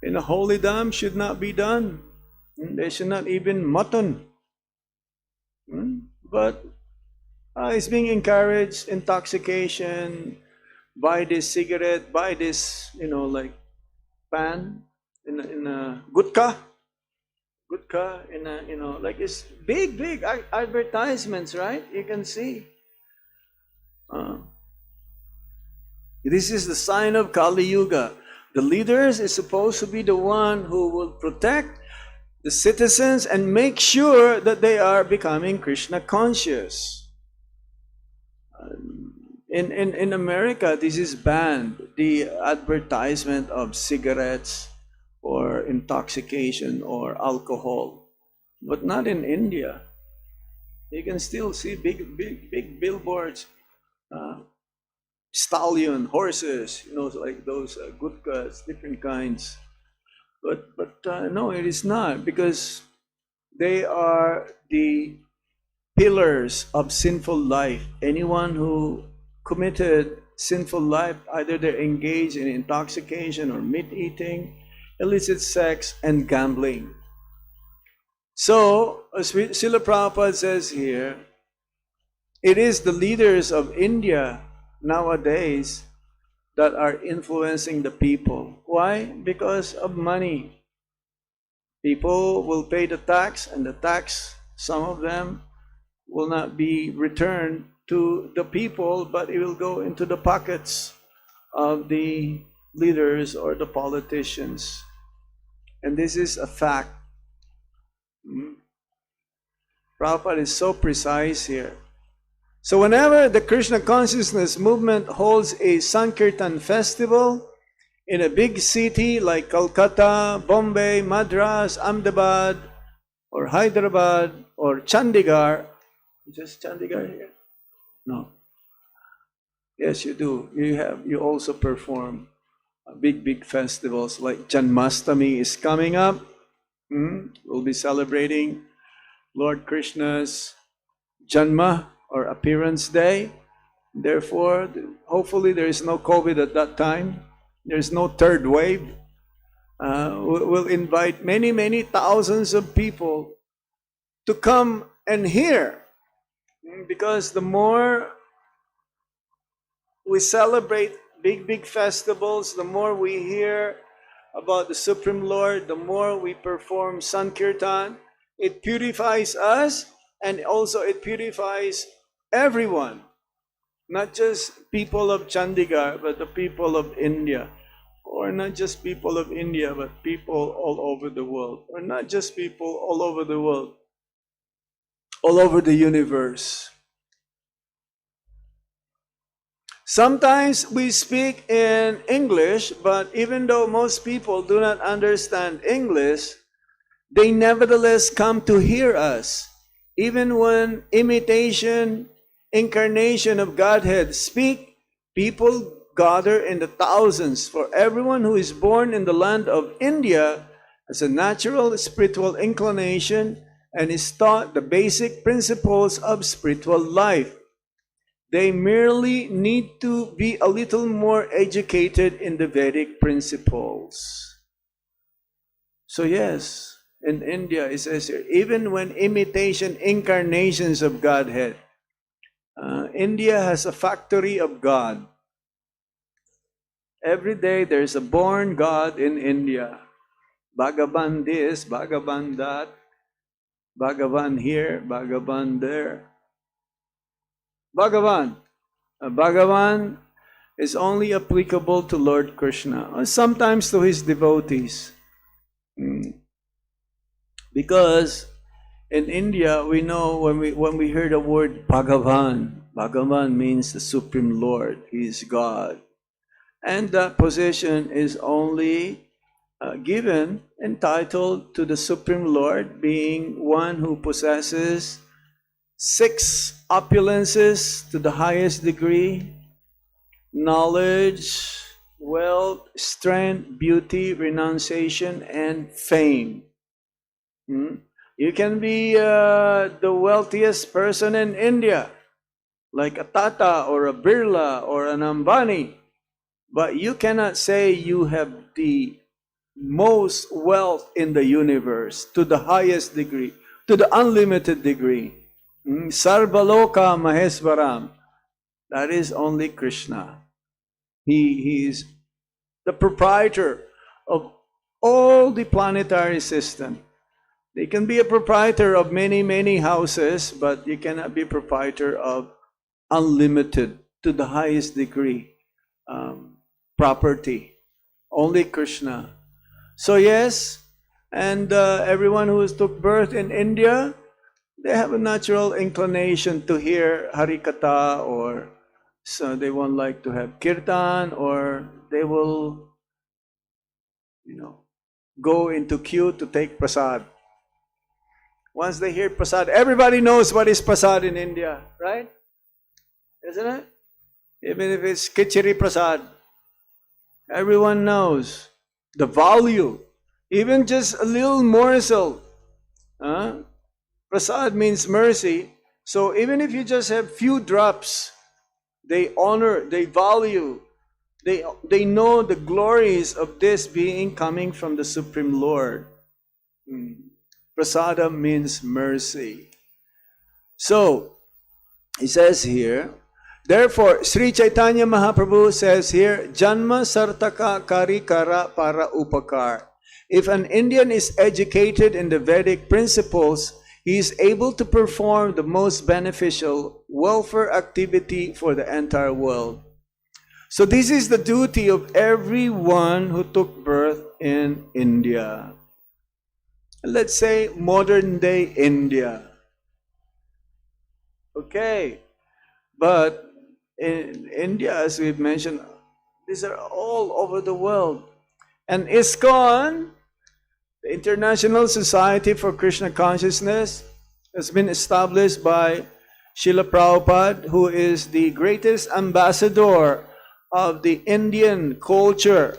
in a holy dam should not be done. They should not even mutton. But It's being encouraged, intoxication, buy this cigarette, buy this, like pan, in a gutka, in a, like it's big advertisements, right? You can see. This is the sign of Kali Yuga. The leaders is supposed to be the one who will protect the citizens and make sure that they are becoming Krishna conscious. In America, this is banned, the advertisement of cigarettes or intoxication or alcohol, but not in India. You can still see big billboards, stallion, horses, like those gutkas, different kinds. But no, it is not, because they are the pillars of sinful life. Anyone who committed sinful life, either they're engaged in intoxication or meat eating, illicit sex, and gambling. So, as Srila Prabhupada says here, it is the leaders of India nowadays that are influencing the people. Why? Because of money. People will pay the tax, and the tax, some of them, will not be returned to the people, but it will go into the pockets of the leaders or the politicians. And this is a fact. Prabhupada is so precise here. So whenever the Krishna Consciousness movement holds a Sankirtan festival in a big city like Kolkata, Bombay, Madras, Ahmedabad, or Hyderabad, or Chandigarh, just Chandigarh here? No. Yes, you do. You also perform big festivals like Janmashtami is coming up. We'll be celebrating Lord Krishna's Janma or appearance day. Therefore, hopefully there is no COVID at that time. There's no third wave. We'll invite many thousands of people to come and hear. Because the more we celebrate big festivals, the more we hear about the Supreme Lord, the more we perform Sankirtan, it purifies us, and also it purifies everyone. Not just people of Chandigarh, but the people of India. Or not just people of India, but people all over the world. Or not just people all over the world, all over the universe. Sometimes we speak in English, but even though most people do not understand English, they nevertheless come to hear us. Even when imitation, incarnation of Godhead speak, people gather in the thousands. For everyone who is born in the land of India has a natural spiritual inclination and is taught the basic principles of spiritual life. They merely need to be a little more educated in the Vedic principles. So yes, in India it says here, even when imitation incarnations of Godhead, India has a factory of God. Every day there's a born God in India. Bhagavan this, Bhagavan that, Bhagavan here, Bhagavan there. Bhagavan. Bhagavan is only applicable to Lord Krishna, or sometimes to his devotees. Because in India, we know when we hear the word Bhagavan, Bhagavan means the Supreme Lord, he is God. And that position is only given, entitled to the Supreme Lord, being one who possesses 6 opulences to the highest degree: knowledge, wealth, strength, beauty, renunciation, and fame. You can be the wealthiest person in India, like a Tata or a Birla or an Ambani, but you cannot say you have the most wealth in the universe to the highest degree, to the unlimited degree. Sarvaloka Maheswaram. That is only Krishna. He is the proprietor of all the planetary system. They can be a proprietor of many, many houses, but you cannot be proprietor of unlimited, to the highest degree, property. Only Krishna. So yes, and everyone who has took birth in India, they have a natural inclination to hear Harikatha, or so they won't like to have kirtan, or they will, go into queue to take prasad. Once they hear prasad, everybody knows what is prasad in India, right? Isn't it? Even if it's khichdi prasad, everyone knows the value. Even just a little morsel. Prasad means mercy. So even if you just have few drops, they honor, they value, they know the glories of this being coming from the Supreme Lord. Prasada means mercy. So, he says here, therefore, Sri Chaitanya Mahaprabhu says here, Janma Sartaka Karikara Para Upakar. If an Indian is educated in the Vedic principles, he is able to perform the most beneficial welfare activity for the entire world. So this is the duty of everyone who took birth in India. Let's say modern day India. Okay, but in India, as we've mentioned, these are all over the world. And ISKCON, the International Society for Krishna Consciousness, has been established by Srila Prabhupada, who is the greatest ambassador of the Indian culture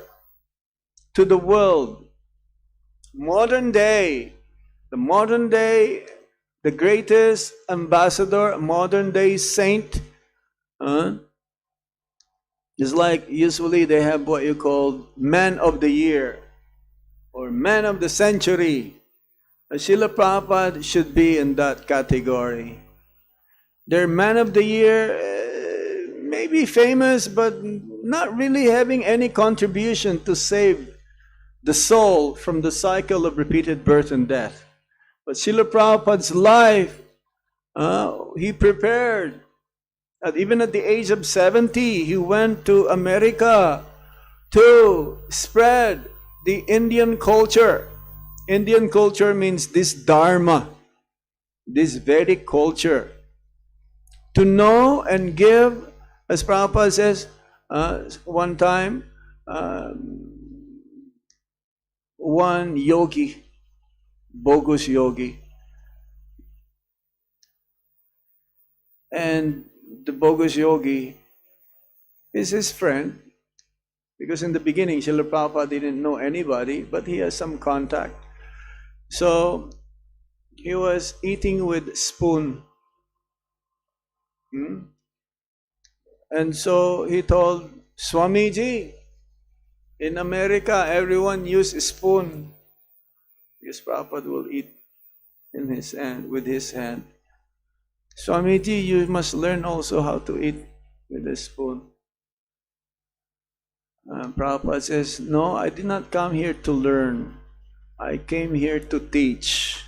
to the world. Modern day, the greatest ambassador, modern day saint, is like usually they have what you call man of the year or man of the century. Srila Prabhupada should be in that category. Their man of the year may be famous, but not really having any contribution to save the soul from the cycle of repeated birth and death. But Srila Prabhupada's life, he prepared. Even at the age of 70, he went to America to spread the Indian culture. Indian culture means this Dharma, this Vedic culture. To know and give, as Prabhupada says, one time, one yogi, bogus yogi, and the bogus yogi is his friend, because in the beginning Srila Prabhupada didn't know anybody, but he has some contact. So he was eating with spoon. And so he told Swamiji, in America everyone uses spoon, because Prabhupada will eat in his hand, with his hand. Swamiji, you must learn also how to eat with a spoon. Prabhupada says, no, I did not come here to learn. I came here to teach.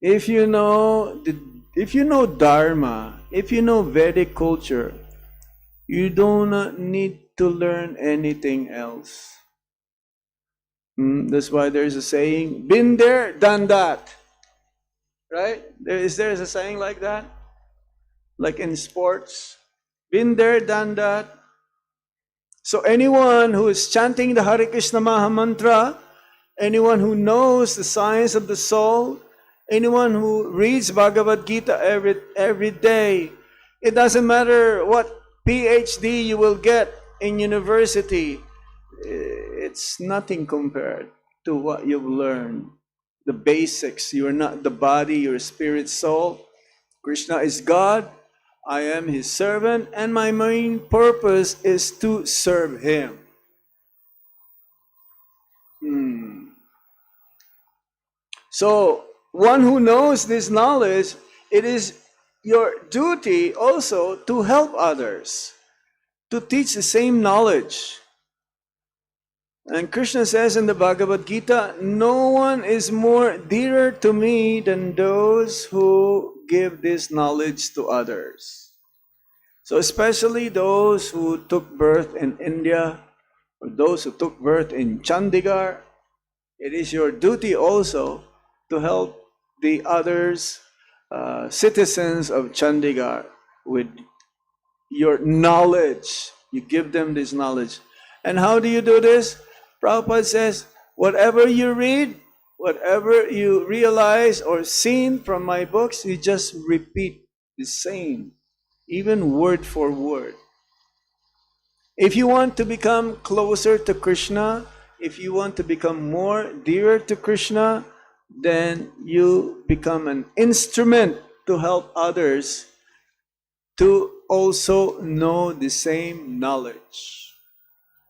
If you know Dharma, if you know Vedic culture, you do not need to learn anything else. That's why there's a saying, been there, done that. Right? There's a saying like that? Like in sports, been there, done that. So anyone who is chanting the Hare Krishna Maha Mantra, anyone who knows the science of the soul, anyone who reads Bhagavad-gita every day, it doesn't matter what PhD you will get in university, it's nothing compared to what you've learned. The basics, you are not the body, your spirit, soul. Krishna is God, I am His servant, and my main purpose is to serve Him. So, one who knows this knowledge, it is your duty also to help others, to teach the same knowledge. And Krishna says in the Bhagavad-gita, no one is more dearer to me than those who give this knowledge to others. So especially those who took birth in India, or those who took birth in Chandigarh, it is your duty also to help the others, citizens of Chandigarh, with your knowledge. You give them this knowledge. And how do you do this? Prabhupada says, whatever you read, whatever you realize or seen from my books, you just repeat the same, even word for word. If you want to become closer to Krishna, if you want to become more dearer to Krishna, then you become an instrument to help others to also know the same knowledge.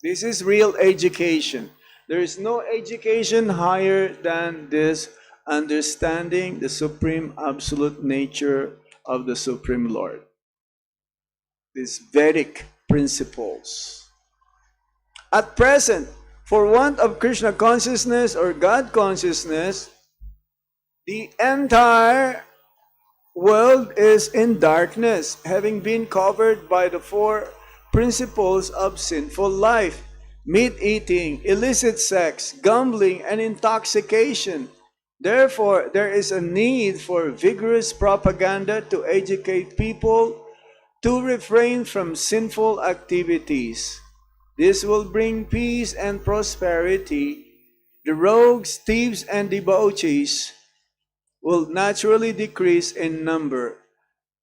This is real education. There is no education higher than this, understanding the supreme absolute nature of the Supreme Lord. These Vedic principles. At present, for want of Krishna consciousness or God consciousness, the entire world is in darkness, having been covered by the four principles of sinful life: meat eating, illicit sex, gambling, and intoxication. Therefore, there is a need for vigorous propaganda to educate people to refrain from sinful activities. This will bring peace and prosperity. The rogues, thieves, and debauchees will naturally decrease in number,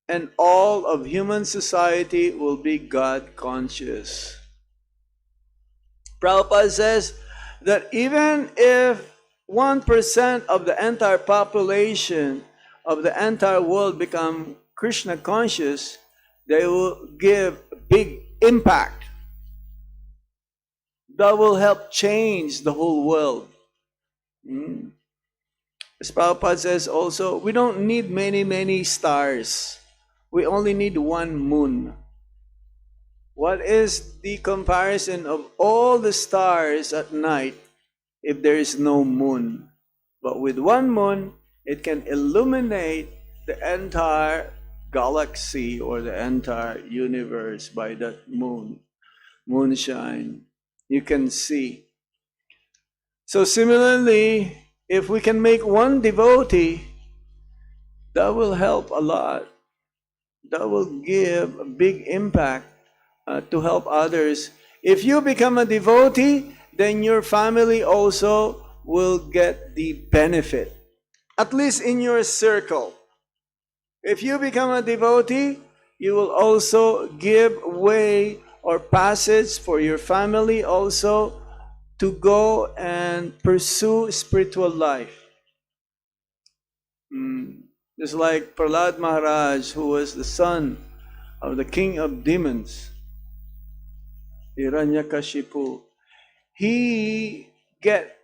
and all of human society will be God conscious. Prabhupada says that even if 1% of the entire population of the entire world become Krishna conscious, they will give a big impact that will help change the whole world. As Prabhupada says also, we don't need many stars. We only need one moon. What is the comparison of all the stars at night if there is no moon? But with one moon, it can illuminate the entire galaxy or the entire universe by that moon. Moonshine. You can see. So similarly, if we can make one devotee, that will help a lot. That will give a big impact to help others. If you become a devotee, then your family also will get the benefit, at least in your circle. If you become a devotee, you will also give way or passage for your family also to go and pursue spiritual life. Just like Prahlad Maharaj, who was the son of the king of demons, Hiranyakashipu, he get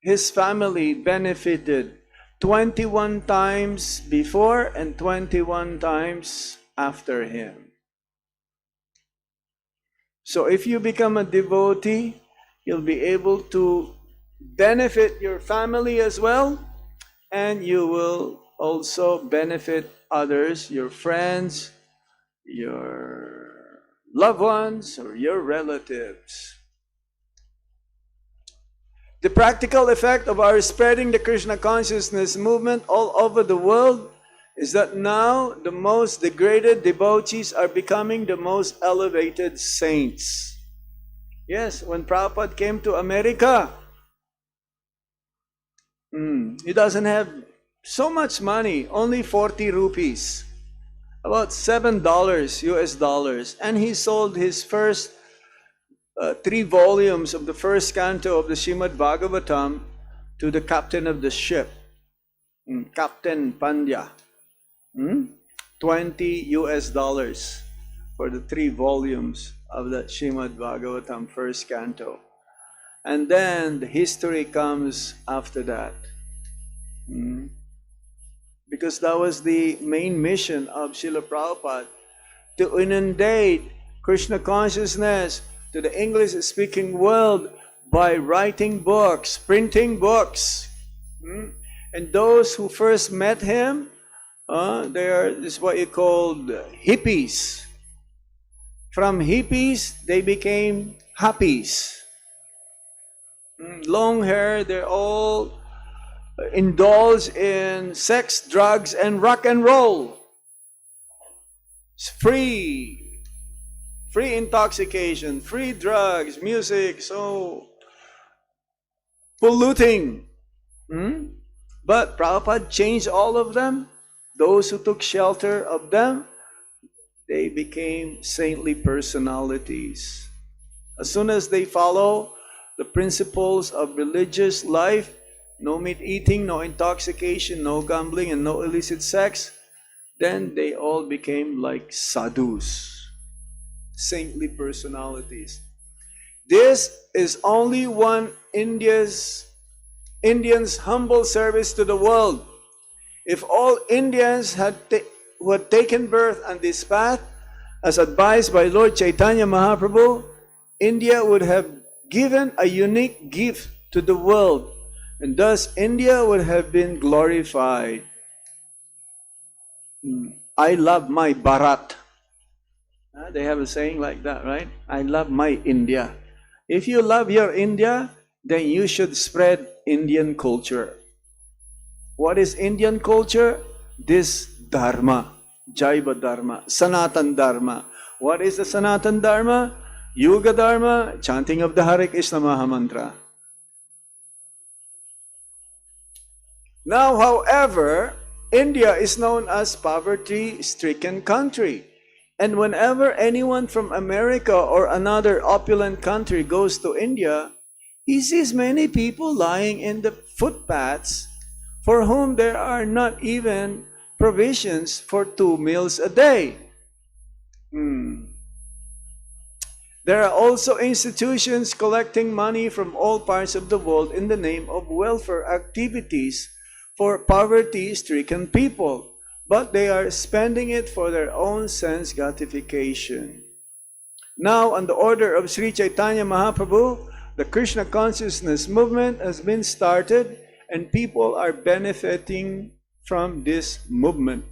his family benefited 21 times before and 21 times after him. So if you become a devotee, you'll be able to benefit your family as well, and you will also benefit others, your friends, your loved ones, or your relatives. The practical effect of our spreading the Krishna consciousness movement all over the world is that now the most degraded devotees are becoming the most elevated saints. Yes, when Prabhupada came to America, he doesn't have so much money, only 40 rupees, about $7 US dollars, and he sold his first 3 volumes of the first canto of the Srimad-Bhagavatam to the captain of the ship, Captain Pandya. 20 US dollars for the 3 volumes of that Srimad-Bhagavatam first canto. And then the history comes after that. Mm. Because that was the main mission of Srila Prabhupada, to inundate Krishna consciousness to the English-speaking world by writing books, printing books. Mm. And those who first met him, this is what you called hippies. From hippies, they became happies. Long hair, they're all indulge in sex, drugs, and rock and roll. It's free intoxication, free drugs, music, so polluting. But Prabhupada changed all of them. Those who took shelter of them, they became saintly personalities. As soon as they follow the principles of religious life, no meat eating, no intoxication, no gambling, and no illicit sex, then they all became like sadhus, saintly personalities. This is only one Indian's humble service to the world. If all Indians who had taken birth on this path, as advised by Lord Chaitanya Mahaprabhu, India would have given a unique gift to the world, and thus India would have been glorified. I love my Bharat. They have a saying like that, right? I love my India. If you love your India, then you should spread Indian culture. What is Indian culture? This Dharma, Jaiva Dharma, Sanatan Dharma. What is the Sanatan Dharma? Yuga Dharma, chanting of the Hare Krishna Maha Mantra. Now, however, India is known as poverty-stricken country. And whenever anyone from America or another opulent country goes to India, he sees many people lying in the footpaths for whom there are not even provisions for 2 meals a day. There are also institutions collecting money from all parts of the world in the name of welfare activities for poverty-stricken people, but they are spending it for their own sense gratification. Now, on the order of Sri Chaitanya Mahaprabhu, the Krishna Consciousness movement has been started and people are benefiting from this movement.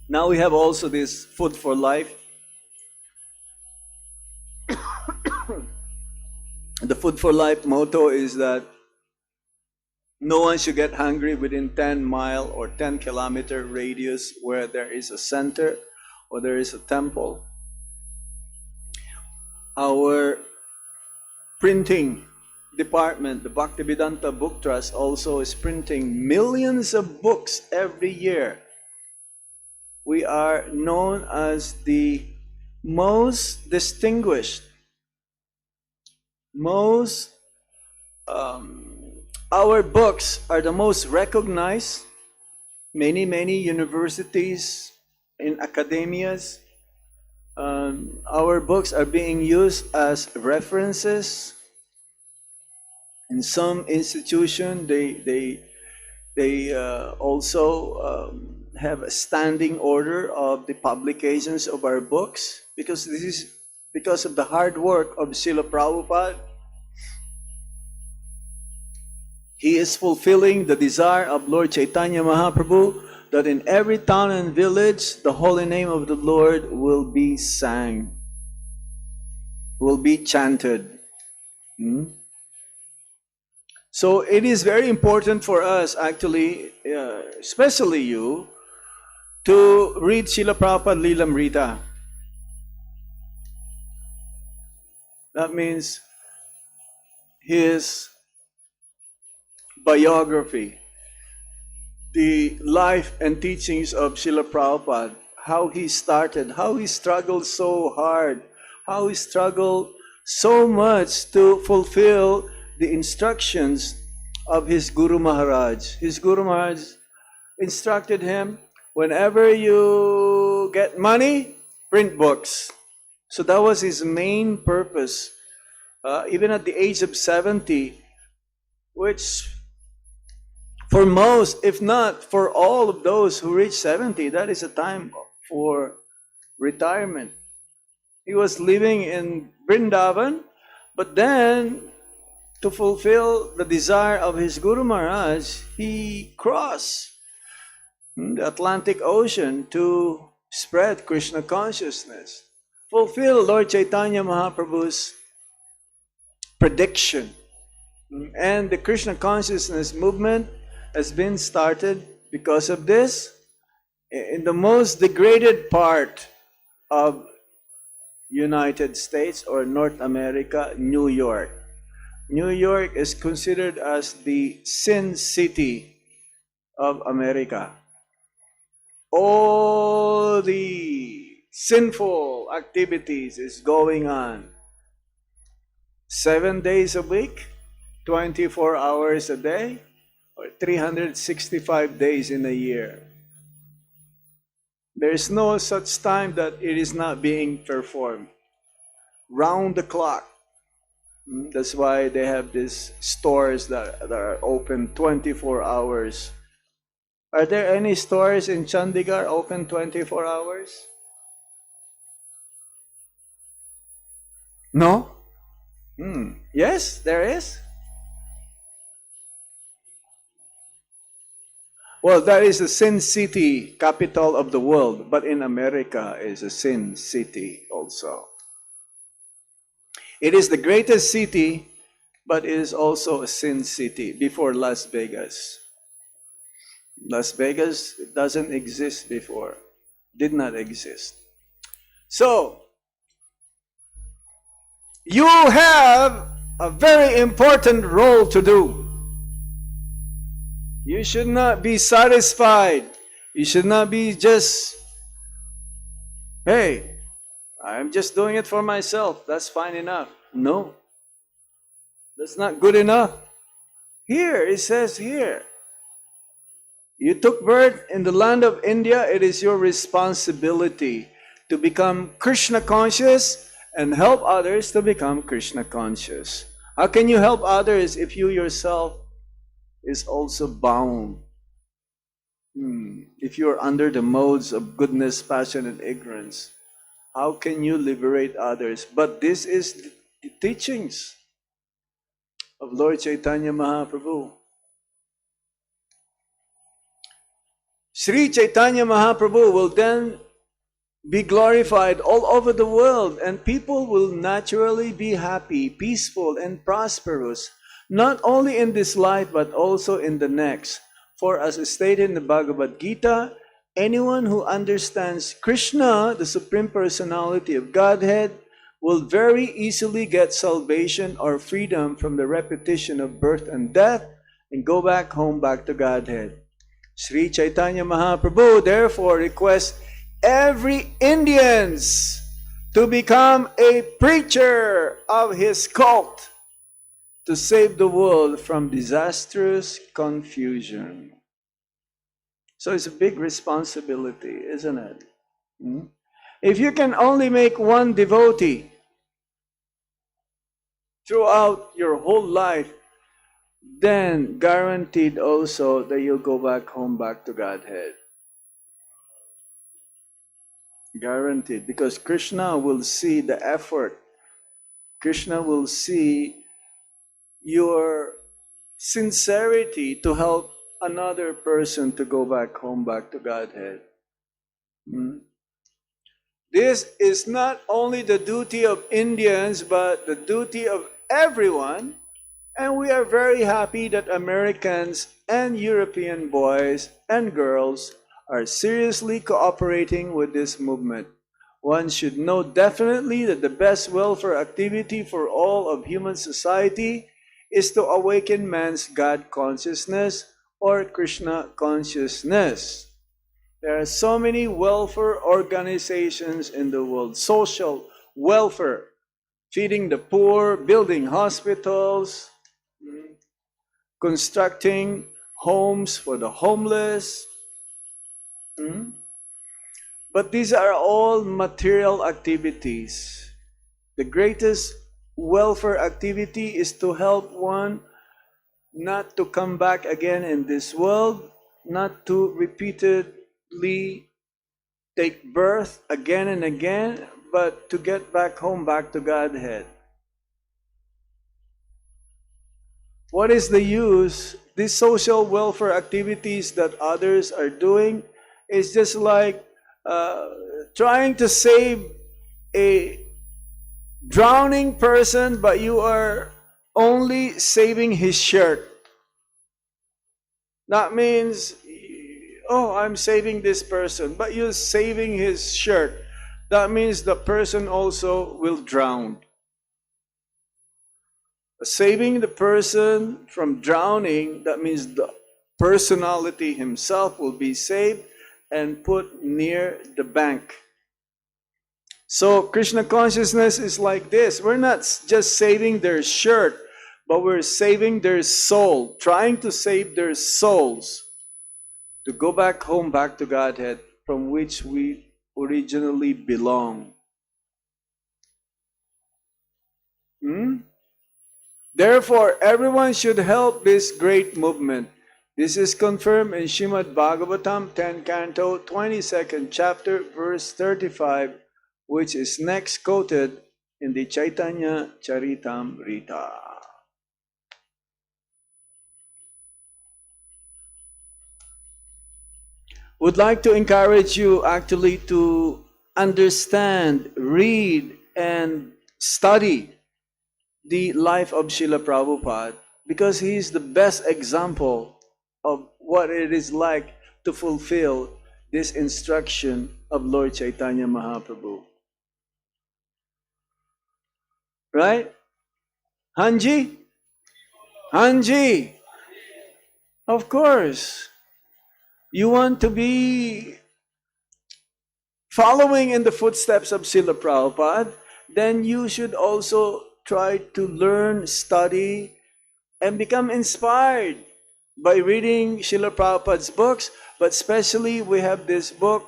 Now we have also this food for life. The food for life motto is that no one should get hungry within 10-mile or 10-kilometer radius where there is a center or there is a temple. Our printing department, the Bhaktivedanta Book Trust, also is printing millions of books every year. We are known as the most distinguished, our books are the most recognized. Many universities in academias, our books are being used as references. In some institution, they also have a standing order of the publications of our books, because this is because of the hard work of Srila Prabhupada. He is fulfilling the desire of Lord Chaitanya Mahaprabhu that in every town and village the holy name of the Lord will be sang, will be chanted. So it is very important for us, actually, especially you, to read Srila Prabhupada Lilamrita. That means his biography, the life and teachings of Srila Prabhupada, how he started, how he struggled so hard, how he struggled so much to fulfill the instructions of his Guru Maharaj. His Guru Maharaj instructed him, whenever you get money, print books. So that was his main purpose. Even at the age of 70, which for most, if not for all of those who reach 70, that is a time for retirement. He was living in Vrindavan, but then to fulfill the desire of his Guru Maharaj, he crossed the Atlantic Ocean to spread Krishna consciousness, fulfill Lord Chaitanya Mahaprabhu's prediction. And the Krishna consciousness movement has been started because of this in the most degraded part of United States or North America, New York. New York is considered as the sin city of America. All the sinful activities is going on 7 days a week, 24 hours a day, or 365 days in a year. There is no such time that it is not being performed. Round the clock. That's why they have these stores that are open 24 hours. Are there any stores in Chandigarh open 24 hours? No? Yes, there is. Well, that is the sin city, capital of the world, but in America is a sin city also. It is the greatest city, but it is also a sin city before Las Vegas. Las Vegas doesn't exist before, did not exist. So, you have a very important role to do. You should not be satisfied. You should not be just, hey, I'm just doing it for myself. That's fine enough. No. That's not good enough. Here, it says here, you took birth in the land of India. It is your responsibility to become Krishna conscious and help others to become Krishna conscious. How can you help others if you yourself is also bound? If you're under the modes of goodness, passion, and ignorance, how can you liberate others? But this is the teachings of Lord Chaitanya Mahaprabhu. Sri Chaitanya Mahaprabhu will then be glorified all over the world, and people will naturally be happy, peaceful, and prosperous, not only in this life but also in the next. For as stated in the Bhagavad-gita, anyone who understands Krishna, the Supreme Personality of Godhead, will very easily get salvation or freedom from the repetition of birth and death and go back home, back to Godhead. Sri Chaitanya Mahaprabhu therefore requests every Indians to become a preacher of his cult to save the world from disastrous confusion. So it's a big responsibility, isn't it? If you can only make one devotee throughout your whole life, then guaranteed also that you'll go back home, back to Godhead. Guaranteed, because Krishna will see the effort. Krishna will see your sincerity to help another person to go back home, back to Godhead. This is not only the duty of Indians, but the duty of everyone. And we are very happy that Americans and European boys and girls are seriously cooperating with this movement. One should know definitely that the best welfare activity for all of human society is to awaken man's God consciousness or Krishna consciousness. There are so many welfare organizations in the world. Social welfare, feeding the poor, building hospitals, constructing homes for the homeless, Hmm? But these are all material activities. The greatest welfare activity is to help one not to come back again in this world, not to repeatedly take birth again and again, but to get back home, back to Godhead. What is the use? These social welfare activities that others are doing is just like trying to save a drowning person, but you are only saving his shirt. That means, oh, I'm saving this person, but you're saving his shirt. That means the person also will drown. Saving the person from drowning, that means the personality himself will be saved and put near the bank. So Krishna consciousness is like this. We're not just saving their shirt, but we're saving their soul, trying to save their souls to go back home, back to Godhead, from which we originally belong. Therefore, everyone should help this great movement. This is confirmed in Srimad-Bhagavatam, 10th Canto, 22nd chapter, verse 35, which is next quoted in the Chaitanya-Charitamrta. Would like to encourage you actually to understand, read, and study the life of Srila Prabhupada, because he is the best example of what it is like to fulfill this instruction of Lord Chaitanya Mahaprabhu. Right? Hanji? Hanji! Of course. You want to be following in the footsteps of Srila Prabhupada, then you should also try to learn, study, and become inspired by reading Srila Prabhupada's books. But especially we have this book,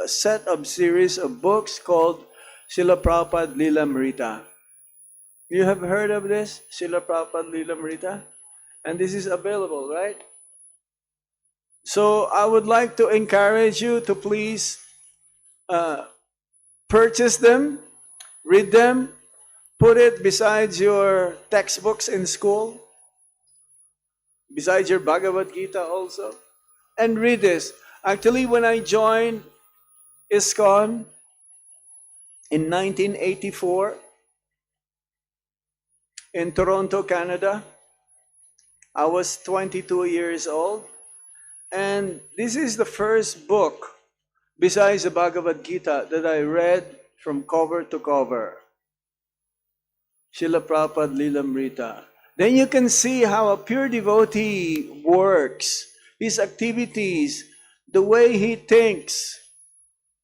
a set of series of books called Srila Prabhupada Lilamrita. You have heard of this, Srila Prabhupada Lilamrita? And this is available, right? So I would like to encourage you to please purchase them, read them, put it besides your textbooks in school, besides your Bhagavad-gita also, and read this. Actually, when I joined ISKCON in 1984 in Toronto, Canada, I was 22 years old, and this is the first book besides the Bhagavad-gita that I read from cover to cover. Srila Prabhupada Lilamrita. Then you can see how a pure devotee works, his activities, the way he thinks,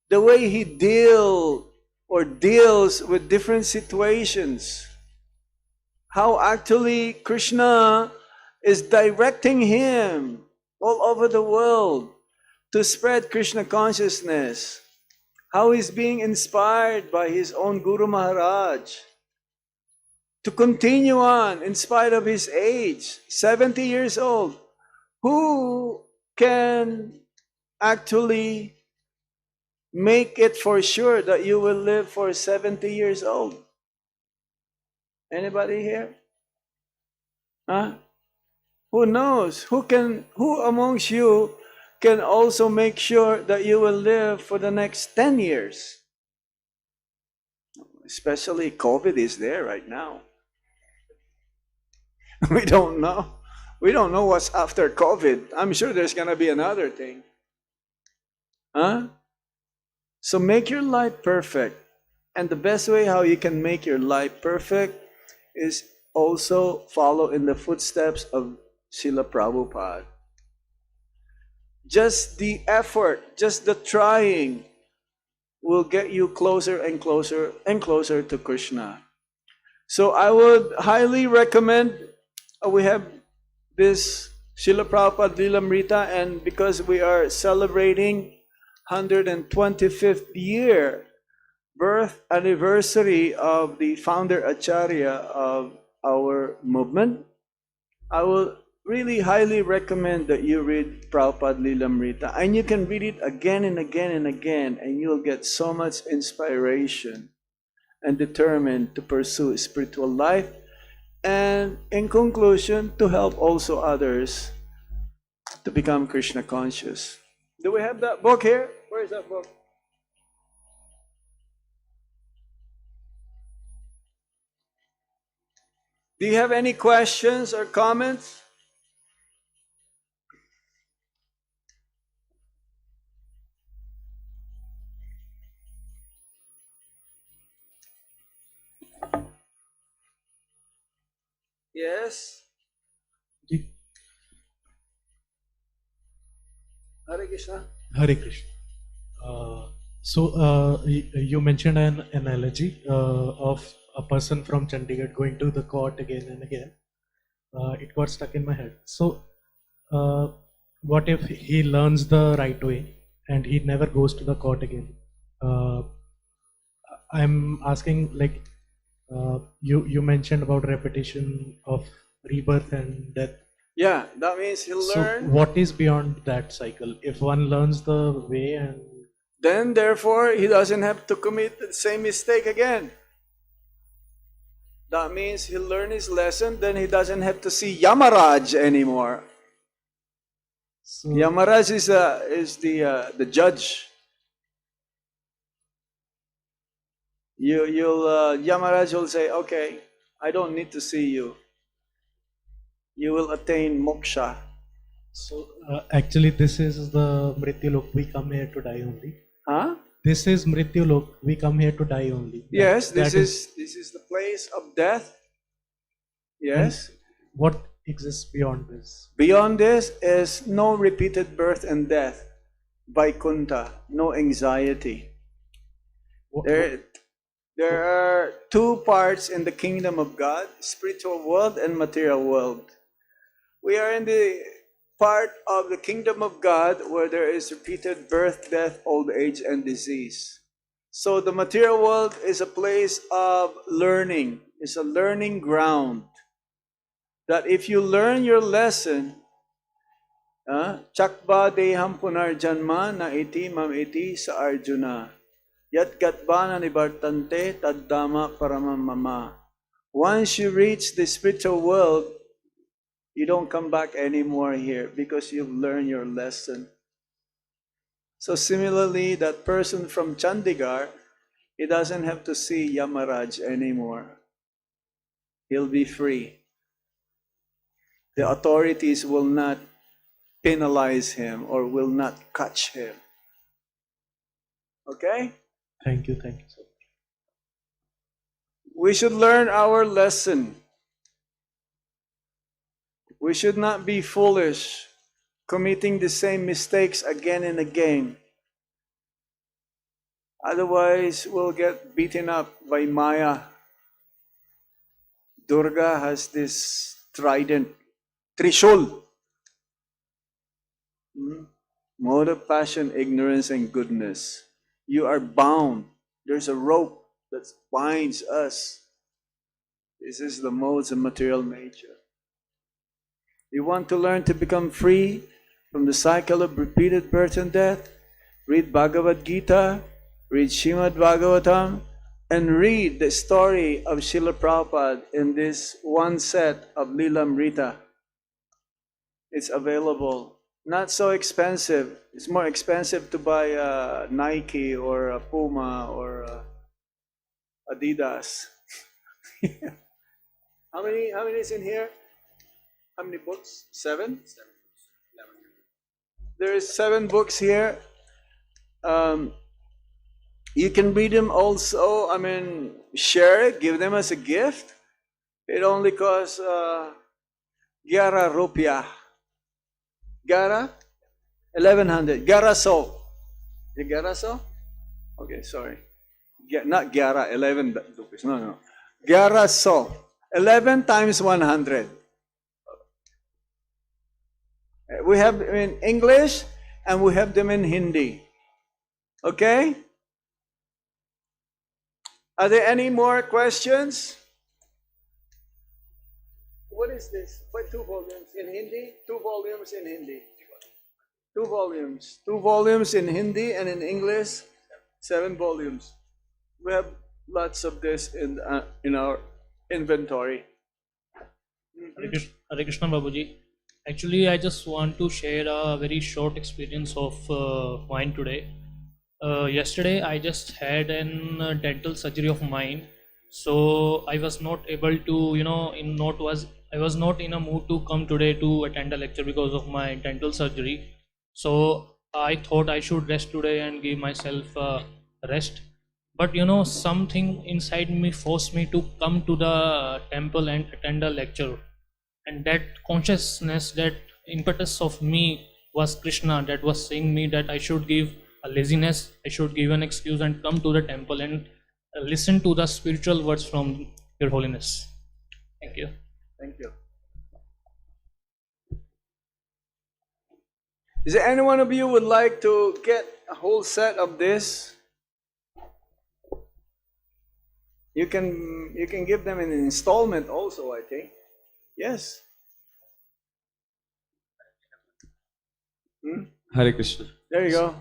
the way he deals with different situations. How actually Krishna is directing him all over the world to spread Krishna consciousness. How he's being inspired by his own Guru Maharaj to continue on in spite of his age, 70 years old. Who can actually make it for sure that you will live for 70 years old? Anybody here? Huh? Who knows? Who amongst you can also make sure that you will live for the next 10 years? Especially COVID is there right now. We don't know. We don't know what's after COVID. I'm sure there's going to be another thing. Huh? So make your life perfect. And the best way how you can make your life perfect is also follow in the footsteps of Srila Prabhupada. Just the effort, just the trying will get you closer and closer and closer to Krishna. So I would highly recommend, we have this Srila Prabhupada Lilamrita, and because we are celebrating 125th year birth anniversary of the founder Acharya of our movement, I will really highly recommend that you read Prabhupada Lilamrita. And you can read it again and again and again, and you'll get so much inspiration and determined to pursue spiritual life. And in conclusion, to help also others to become Krishna conscious. Do we have that book here? Where is that book? Do you have any questions or comments? Yes? Hare Krishna. Hare Krishna. You mentioned an analogy of a person from Chandigarh going to the court again and again. It got stuck in my head. So, what if he learns the right way and he never goes to the court again? I'm asking, like, you mentioned about repetition of rebirth and death. Yeah, that means he'll learn. So what is beyond that cycle? If one learns the way and then therefore he doesn't have to commit the same mistake again. That means he'll learn his lesson, then he doesn't have to see Yamaraj anymore. So, Yamaraj is the judge. Yamaraj will say, okay, I don't need to see you. You will attain moksha. So actually this is the Mrityu Lok, we come here to die only. Huh? This is Mrityu Lok, we come here to die only. Yes, this is the place of death. Yes. What exists beyond this? Beyond this is no repeated birth and death. Vaikuntha, no anxiety. There are two parts in the kingdom of God, spiritual world and material world. We are in the part of the kingdom of God where there is repeated birth, death, old age, and disease. So the material world is a place of learning. It's a learning ground. That if you learn your lesson, Chakba deham punar janma na iti mam iti sa Arjuna. Yat gatbana nibartante taddama paramam mama. Once you reach the spiritual world, you don't come back anymore here because you've learned your lesson. So similarly, that person from Chandigarh, he doesn't have to see Yamaraj anymore. He'll be free. The authorities will not penalize him or will not catch him. Okay? Thank you so much. We should learn our lesson. We should not be foolish, committing the same mistakes again and again. Otherwise, we'll get beaten up by Maya. Durga has this trident, Trishul. Mode of passion, ignorance, and goodness. You are bound. There's a rope that binds us. This is the modes of material nature. You want to learn to become free from the cycle of repeated birth and death? Read Bhagavad-gita, read Srimad-Bhagavatam, and read the story of Srila Prabhupada in this one set of Lilamrita. It's available. Not so expensive. It's more expensive to buy a Nike or a Puma or a Adidas. How many is in here? How many books? 7? There is 7 books here. You can read them also. I mean, share it, give them as a gift. It only costs 11 rupiah. Gara? 1100. Gara so. Gara so? Okay, sorry. Not Gara, 11 rupees. No. Gara so. 11 times 100. We have them in English and we have them in Hindi. Okay? Are there any more questions? What is this? What, 2 volumes in Hindi? 2 volumes in Hindi. 2 volumes. 2 volumes in Hindi and in English. 7 volumes. We have lots of this in our inventory. Hare Krishna Babuji. Actually, I just want to share a very short experience of mine today. Yesterday, I just had an dental surgery of mine, so I was not able to, I was not in a mood to come today to attend a lecture because of my dental surgery. So I thought I should rest today and give myself a rest. But something inside me forced me to come to the temple and attend a lecture. And that consciousness, that impetus of me was Krishna, that was saying me that I should give a laziness, I should give an excuse and come to the temple and listen to the spiritual words from Your Holiness. Thank you. Thank you. Is there any one of you would like to get a whole set of this? You can give them in an installment also, I think. Yes. Hare Krishna. There you go.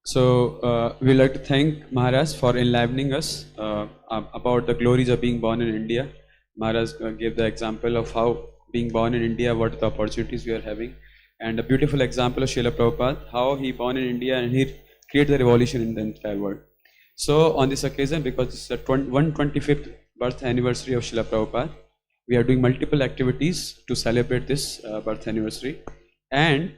So we'd like to thank Maharaj for enlivening us about the glories of being born in India. Maharaj gave the example of how being born in India, what the opportunities we are having, and a beautiful example of Srila Prabhupada, how he born in India and he created the revolution in the entire world. So on this occasion, because it's the 125th birth anniversary of Srila Prabhupada, we are doing multiple activities to celebrate this birth anniversary. And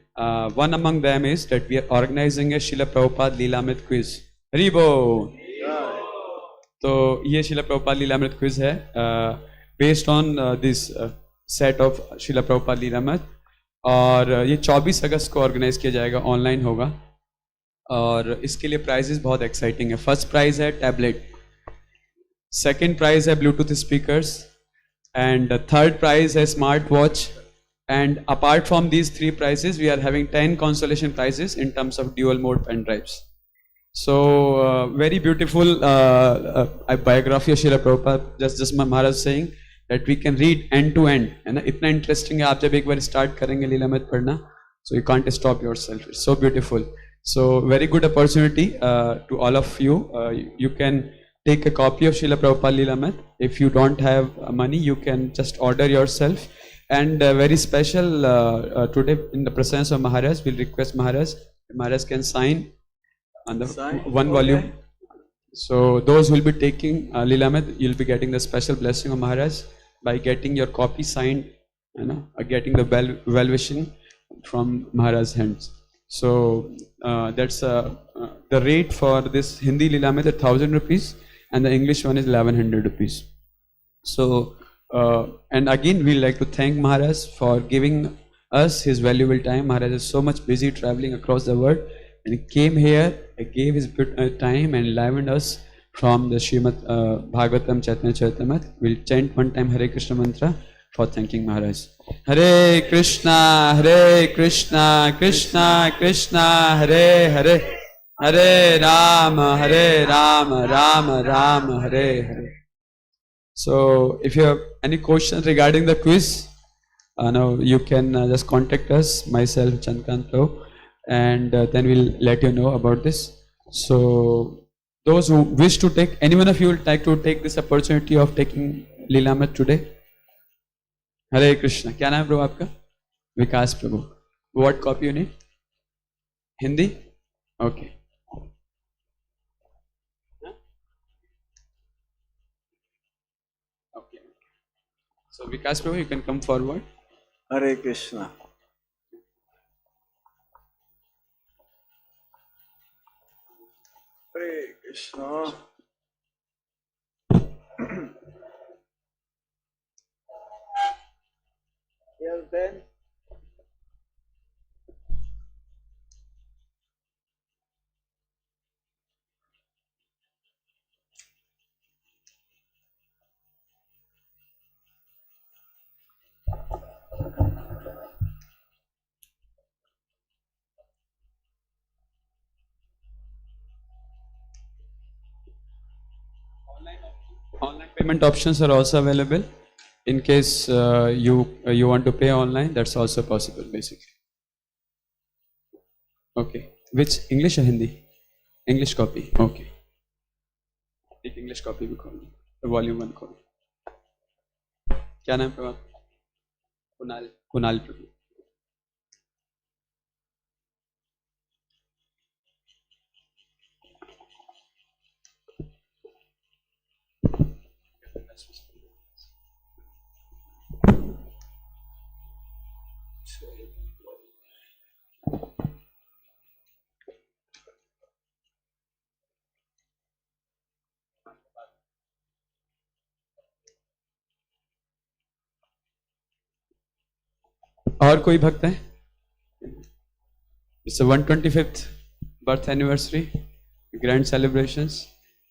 one among them is that we are organizing a Srila Prabhupada Leelamrit quiz. Haribo! So ये Srila Prabhupada Leelamrit quiz है based on this set of Srila Prabhupada Leelamrit, और ये 24 अगस्त को organise किया जाएगा, online होगा, और इसके लिए प्राइजेस बहुत एक्साइटिंग है. फर्स्ट प्राइज है टैबलेट, सेकंड प्राइज है Bluetooth speakers, and third prize is smart watch. And apart from these 3 prizes, we are having 10 consolation prizes in terms of dual mode pen drives. So very beautiful biography of Srila Prabhupada. Just Maharaj saying that we can read end to end, है ना, इतना interesting है. आप जब एक बार start करेंगे लीलामृत पढ़ना, so you can't stop yourself. It's so beautiful. So very good opportunity to all of you. You can take a copy of Srila Prabhupada Leelamrit. If you don't have money, you can just order yourself. And very special today in the presence of Maharaj, we'll request Maharaj can sign on the one volume. So those who will be taking Leelamrit, you'll be getting the special blessing of Maharaj by getting your copy signed, getting the well wishing from Maharaj's hands. So that's the rate for this Hindi Leelamrit is 1,000 rupees. And the English one is 1,100 rupees. So, and again, we like to thank Maharaj for giving us his valuable time. Maharaj is so much busy traveling across the world, and he came here, he gave his time and enlivened us from the Srimad-Bhagavatam Chaitanya-Charitamrta. We'll chant one time Hare Krishna mantra for thanking Maharaj. Hare Krishna, Krishna Krishna, Hare Hare. Hare Rama, Rama Rama, Hare Hare. So, if you have any questions regarding the quiz, now you can just contact us, myself, Chandkant Prabhu, and then we'll let you know about this. So, those who wish to take, any one of you would like to take this opportunity of taking Leelamrit today? Hare Krishna. क्या नाम है प्रभु आपका? विकास प्रभु. What copy you need? Hindi? Okay. So Vikas Prabhu, you can come forward. Hare Krishna. Hare Krishna. You have a pen? Online payment options are also available. In case you want to pay online, that's also possible basically. Okay. Which English or Hindi? English copy. Okay. एक English copy भी खोल लो. Volume 1 खोल. क्या नाम है आपका? कुणाल प्रभु. और कोई भक्त है? It's 125th birth anniversary grand celebrations.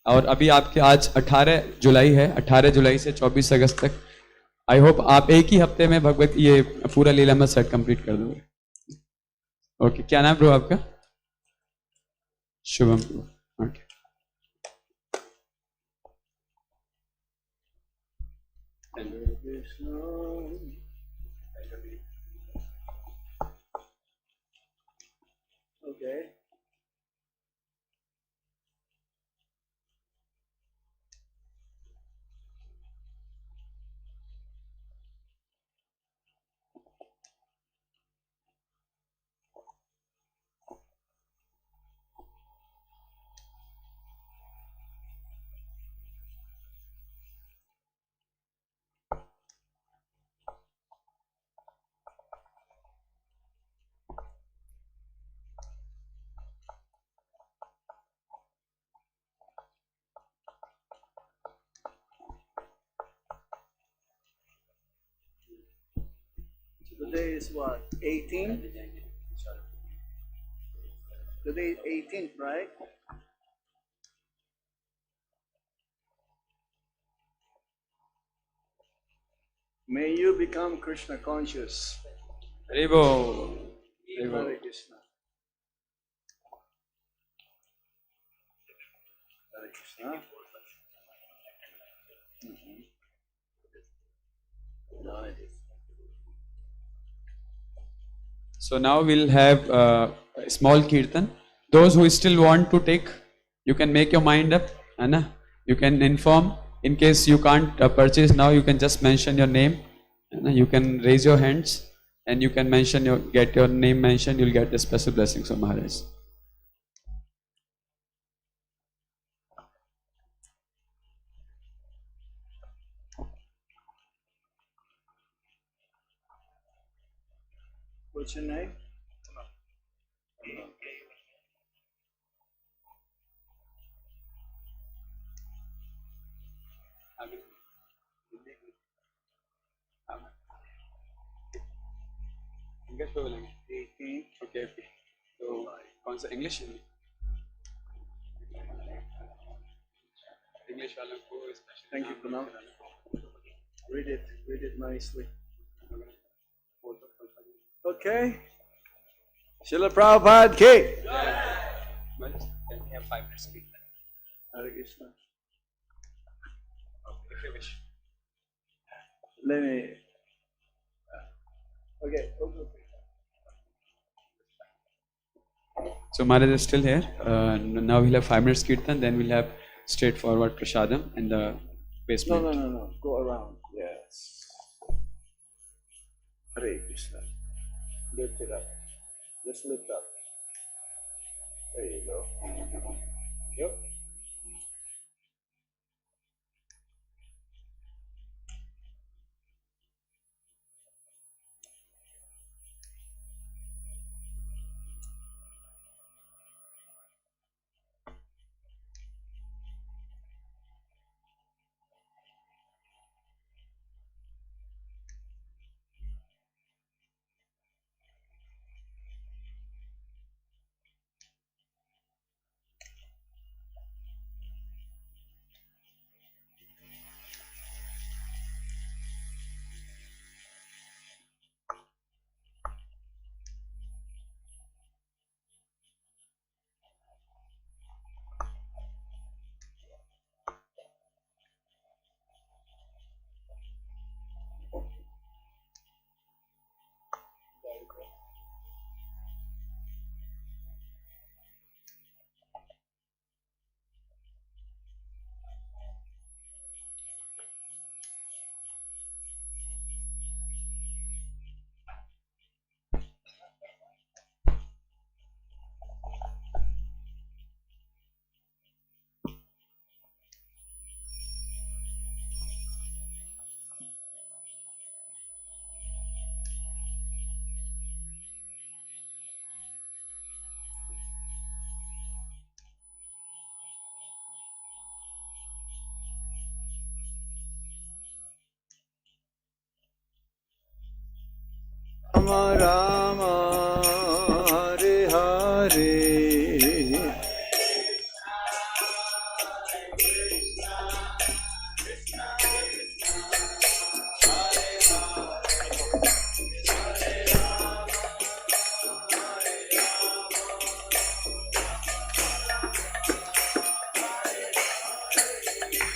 और अभी आपके आज 18 जुलाई है. 18 जुलाई से 24 अगस्त तक. आई होप आप एक ही हफ्ते में भगवत ये पूरा लीलामृत सेट कंप्लीट कर दोगे. ओके. क्या नाम ब्रो आपका? Shubham bro. Okay. Okay. Today is what? 18th? Today is 18th, right? May you become Krishna conscious. Haribo. Hare Krishna. Hare Krishna. So now we'll have a small kirtan. Those who still want to take, you can make your mind up. Anna. You can inform. In case you can't purchase now, you can just mention your name. You can raise your hands and you can mention get your name mentioned. You'll get the special blessings of Maharaj. What's your name? English में बोलेंगे. Okay okay. तो कौन सा English? English वालों को special. Thank you, Kunal. Read it nicely. Okay. Srila Prabhupada ki. Well, can we have 5 minutes speak then? Hare Krishna. If you wish. Let me. Okay. So Maharaj is still here. Now we'll have 5 minutes kirtan, then we'll have straightforward prasadam in the basement. No. Go around. Yes. Hare Krishna. Lift it up. Just lift up. There you go. Yep.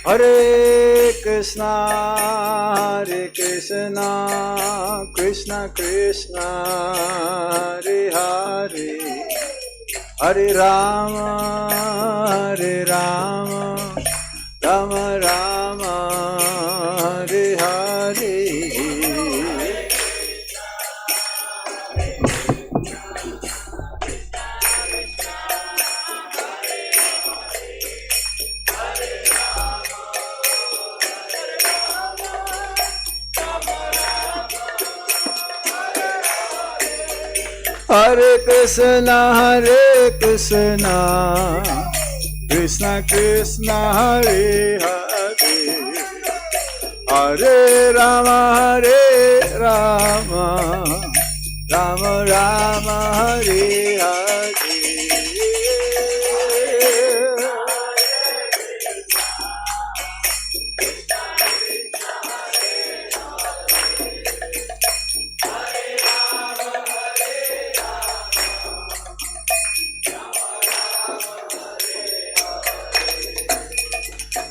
Hare Krishna, Hare Krishna, Krishna Krishna, Hare Hare, Hare Rama, Hare Rama, Rama Rama, Hare Hare. Hare Krishna, Krishna Krishna, Hare Hare, Hare Rama, Rama Rama, Hare Hare.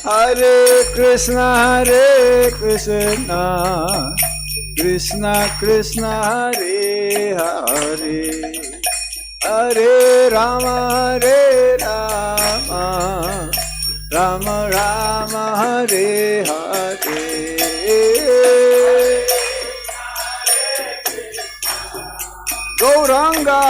Hare Krishna, Krishna Krishna, Hare Hare, Hare Rama, Rama Rama, Hare Hare. Gauranga.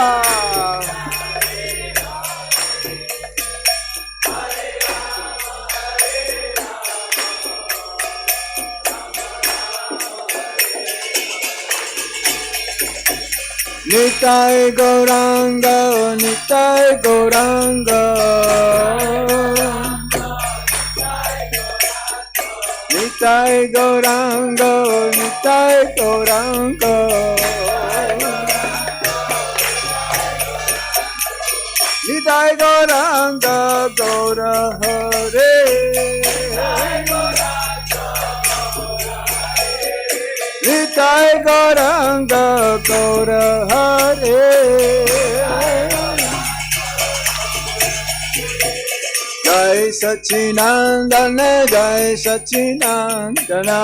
Nitai Gauranga, Nitai Gauranga, Nitai Gauranga, Nitai Gauranga, Nitai Gauranga, Gaura Hare, Nitai Gauranga, Gaura Hare. Jai Sachinandana, Jai Sachinandana,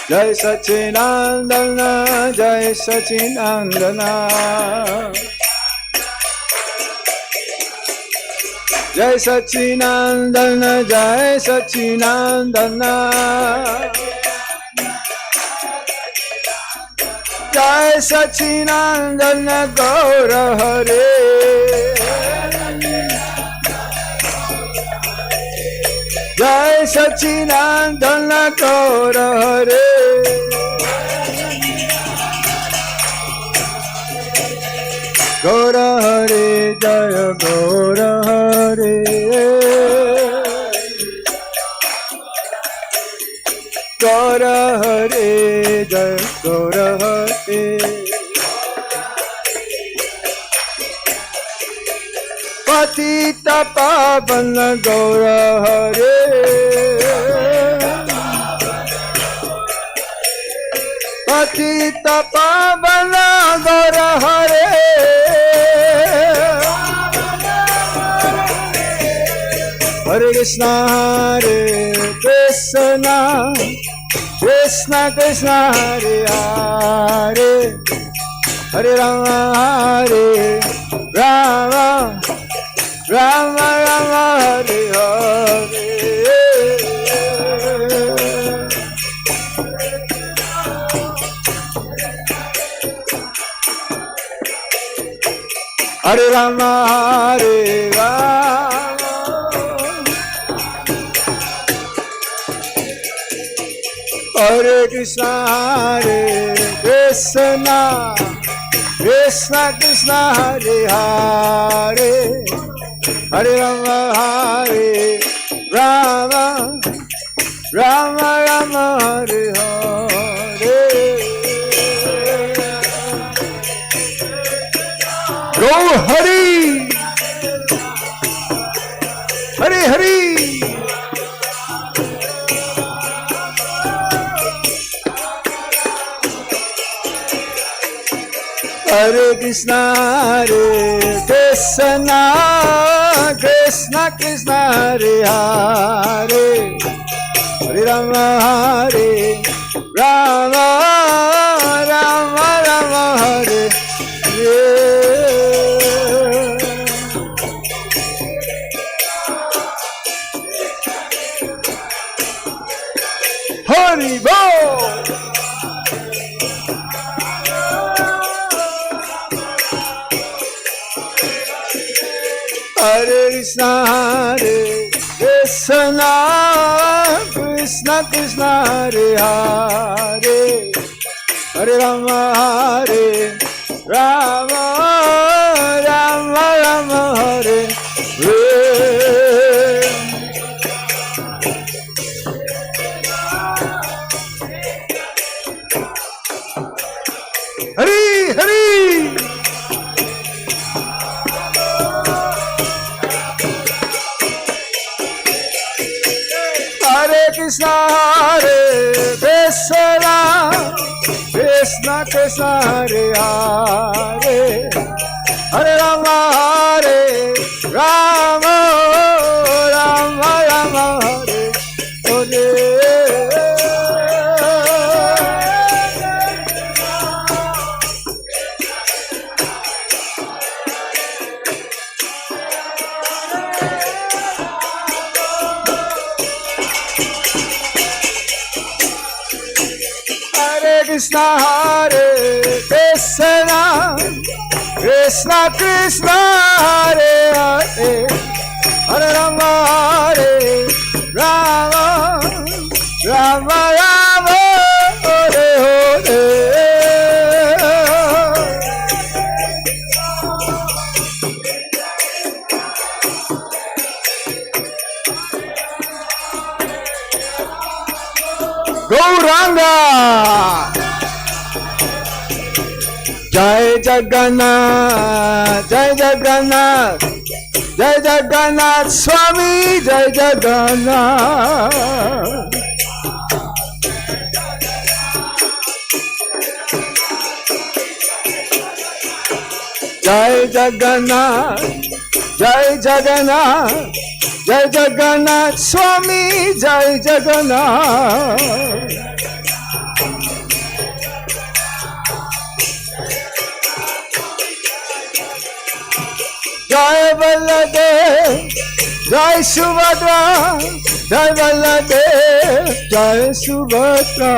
Jai Sachinandana, Jai Sachinandana, Jai Sachinandana, Jai Sachinandana, Jai Sachinandana, Gaura Hare, Jai Sachinandana, Gaura Hare. Gaura Hare, Jaya Gaura Hare, Gaura Hare, Jaya Gaura Hare. Patita Pavana Gaura Hare, Patita Pavana Gaura Hare, Hare Krishna, Hare Krishna, Krishna Krishna, Hare Hare, Hare Rama, Hare Rama, Rama Rama, Hare Hare. Hare Rama, Hare Rama, Hare Krishna, Hare Krishna, Krishna Krishna, Hare Hare, Hare Rama, Hare Rama, Rama Rama, Hare Hare. Gaur Hari, Hare Hari. Hare Krishna, Hare Krishna, Krishna Krishna, Hare Hare, Hare Rama, Hare Rama, Rama Rama, Hare Hare. Hari Bol. Hare Krishna, Hare Krishna, Krishna Krishna, Hare Hare, Hare Rama, Hare Rama, Rama Rama, Hare Hare. Hare Hare. Hare Krishna, Hare Krishna, Krishna Krishna, Hare Hare, Hare Rama, Hare Rama, Rama Rama, Hare Hare. Krishna, Hare Krishna, Krishna Krishna, Hare Hare, Hare Rama, Hare Rama, Rama Rama, Hare Hare. Gauranga. Jai Jagannath, Jai Jagannath, Jai Jagannath, Swami, Jai Jagannath. Jai Jagannath, Jai Jagannath, Jai Jagannath, Swami, Jai Jagannath. Jai Balladev, Jai Subhadra, Jai Balladev, Jai Subhadra.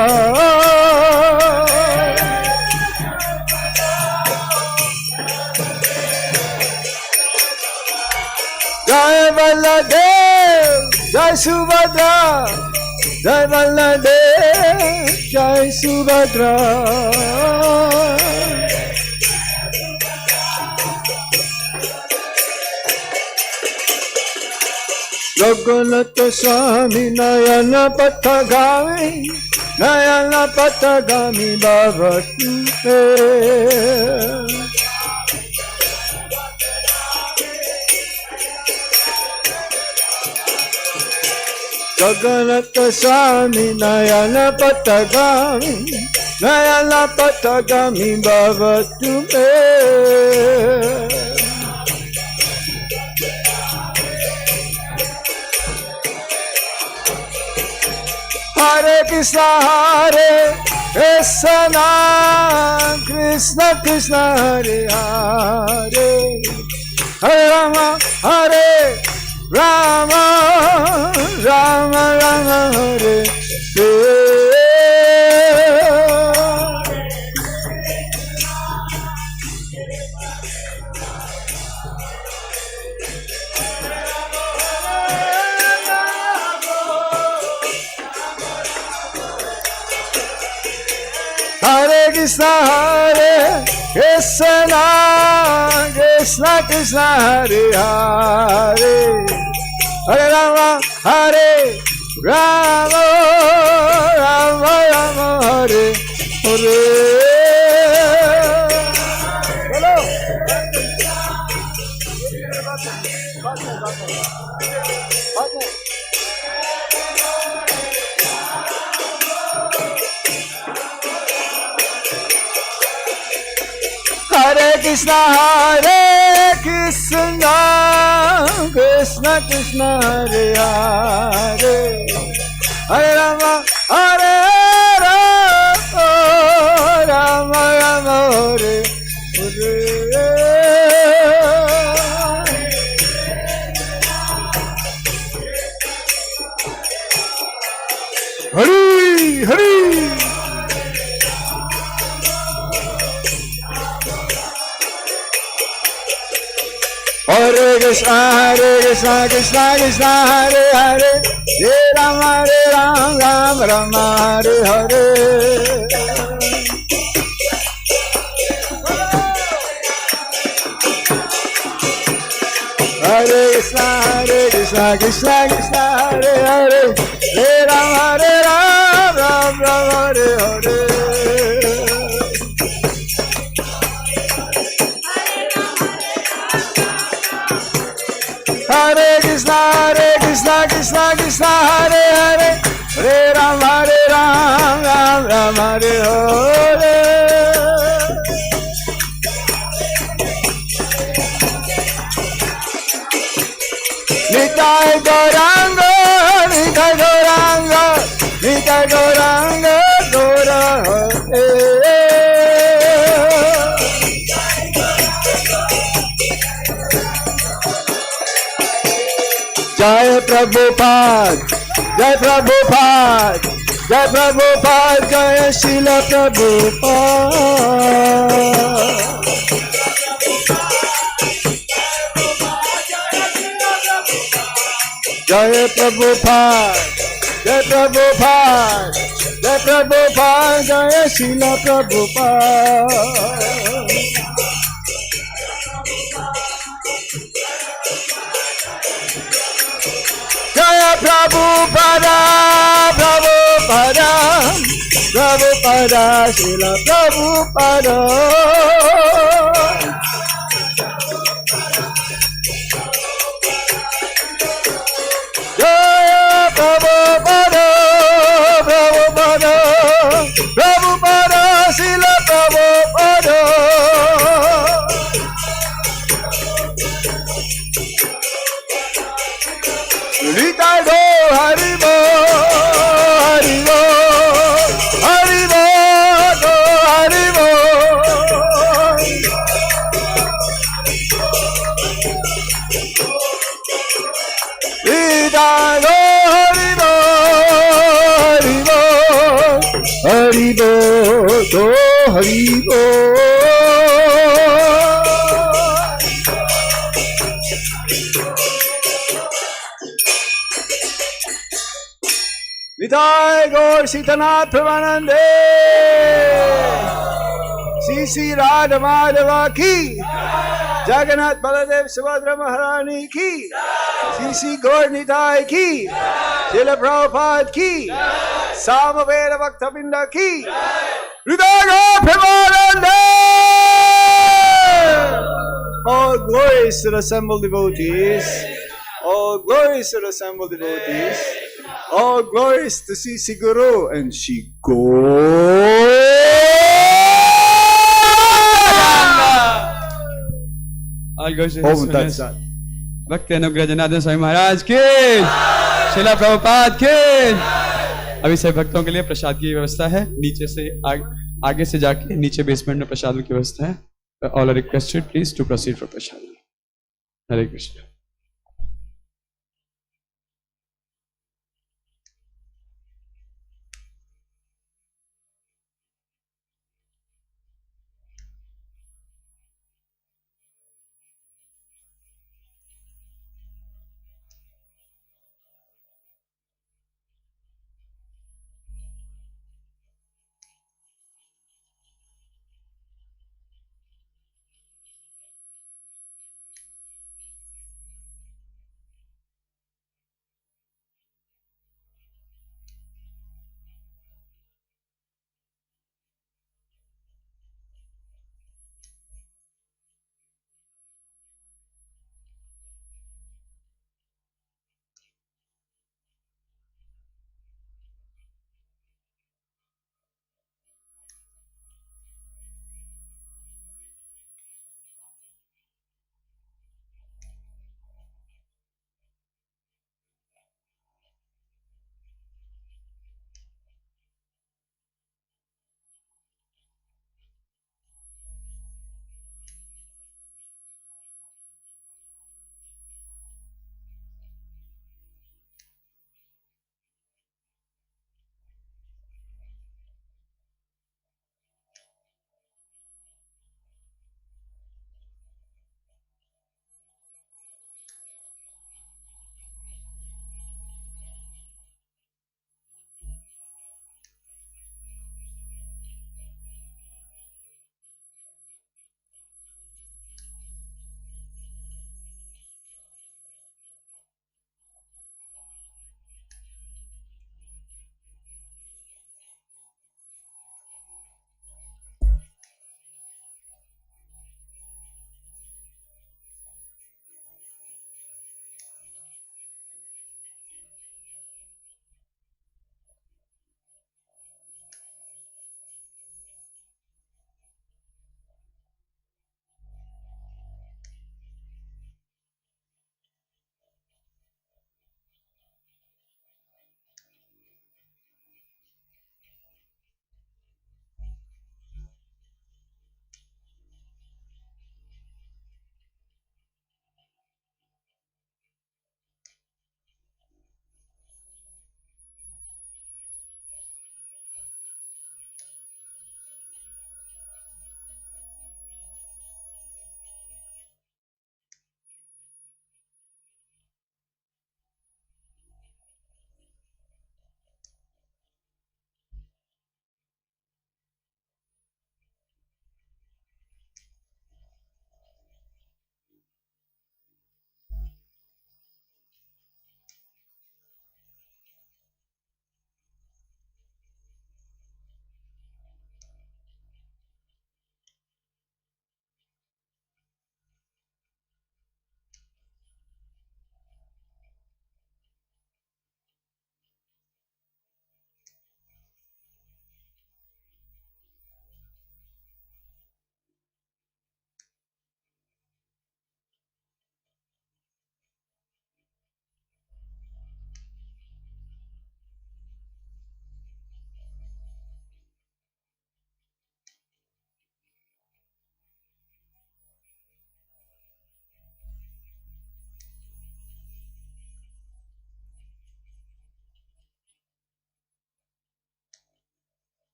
Jai Balladev, Jai Subhadra, Jai Balladev, Jai Subhadra. Jagannath Swami Nayana Patagami, Nayana Patagami Bhavatu. Jagannath Swami Nayana Patagami, Nayana Patagami Bhavatu. Hare Krishna, Hare Krishna, Krishna Krishna, Hare Hare, Hare Rama, Hare Rama, Rama Rama, Hare Hare. Hare Krishna, Hare Krishna, Krishna Krishna, Hare Hare, Hare Rama, Hare Rama, Rama Rama, Hare Hare. Krishna, Hare Krishna, Krishna Krishna, Hare Hare, Hare Rama, Hare Rama, Rama Rama, Hare Hare. Hari Hari. Hare Krishna, Krishna Krishna, Hare Hare, Hare Rama, Rama Rama, Hare Hare. Hare Krishna, Krishna Krishna, Hare Hare, Hare Rama, Rama Rama, Hare Hare. Hare Krishna, Krishna Krishna, Hare Hare, Hare Rama, Rama Rama, Hare Hare. Nitai Gauranga, Nitai Gauranga, Nitai Gauranga, Gauranga. Jai Prabhupada, Jai Prabhupada, Jai Prabhupada, Jai Srila Prabhupada. Jai Prabhupada, Jai Prabhupada, Jai Prabhupada, Jai Srila Prabhupada. Jaya Prabhupada, Prabhupada, Prabhupada, Srila Prabhupada. Jaya Prabhupada, Prabhupada, Prabhupada, Srila Prabhupada. Nitai Go, Hari Bo, Hari Bo, Hari Bo, Go, Hari Bo. Nitai Go, Hari Bo, Hari Bo, Hari Bo, Go, Hari Bo. Nitai Gaur Sitanath Pramanande, Sri Radha Madhava ki, Jagannath Baladev Subhadra Maharani ki, Sri Gaur Nitai ki, Srila Prabhupada ki, Samaveda Bhaktabinda ki, Nitai Gaur Pramanande. All glories to the assembled devotees, all glories to the assembled devotees. All glories to Sri Guru and Sri Gaur. All glories to His Holiness Bhakti Anugraha Janardana Swami Maharaj की, श्रीला प्रभुपाद की। अभी सभी भक्तों के लिए प्रसाद की व्यवस्था है, नीचे से आगे से जाके नीचे बेसमेंट में प्रसाद की व्यवस्था है। All are requested please to proceed for Prasad. Hare Krishna.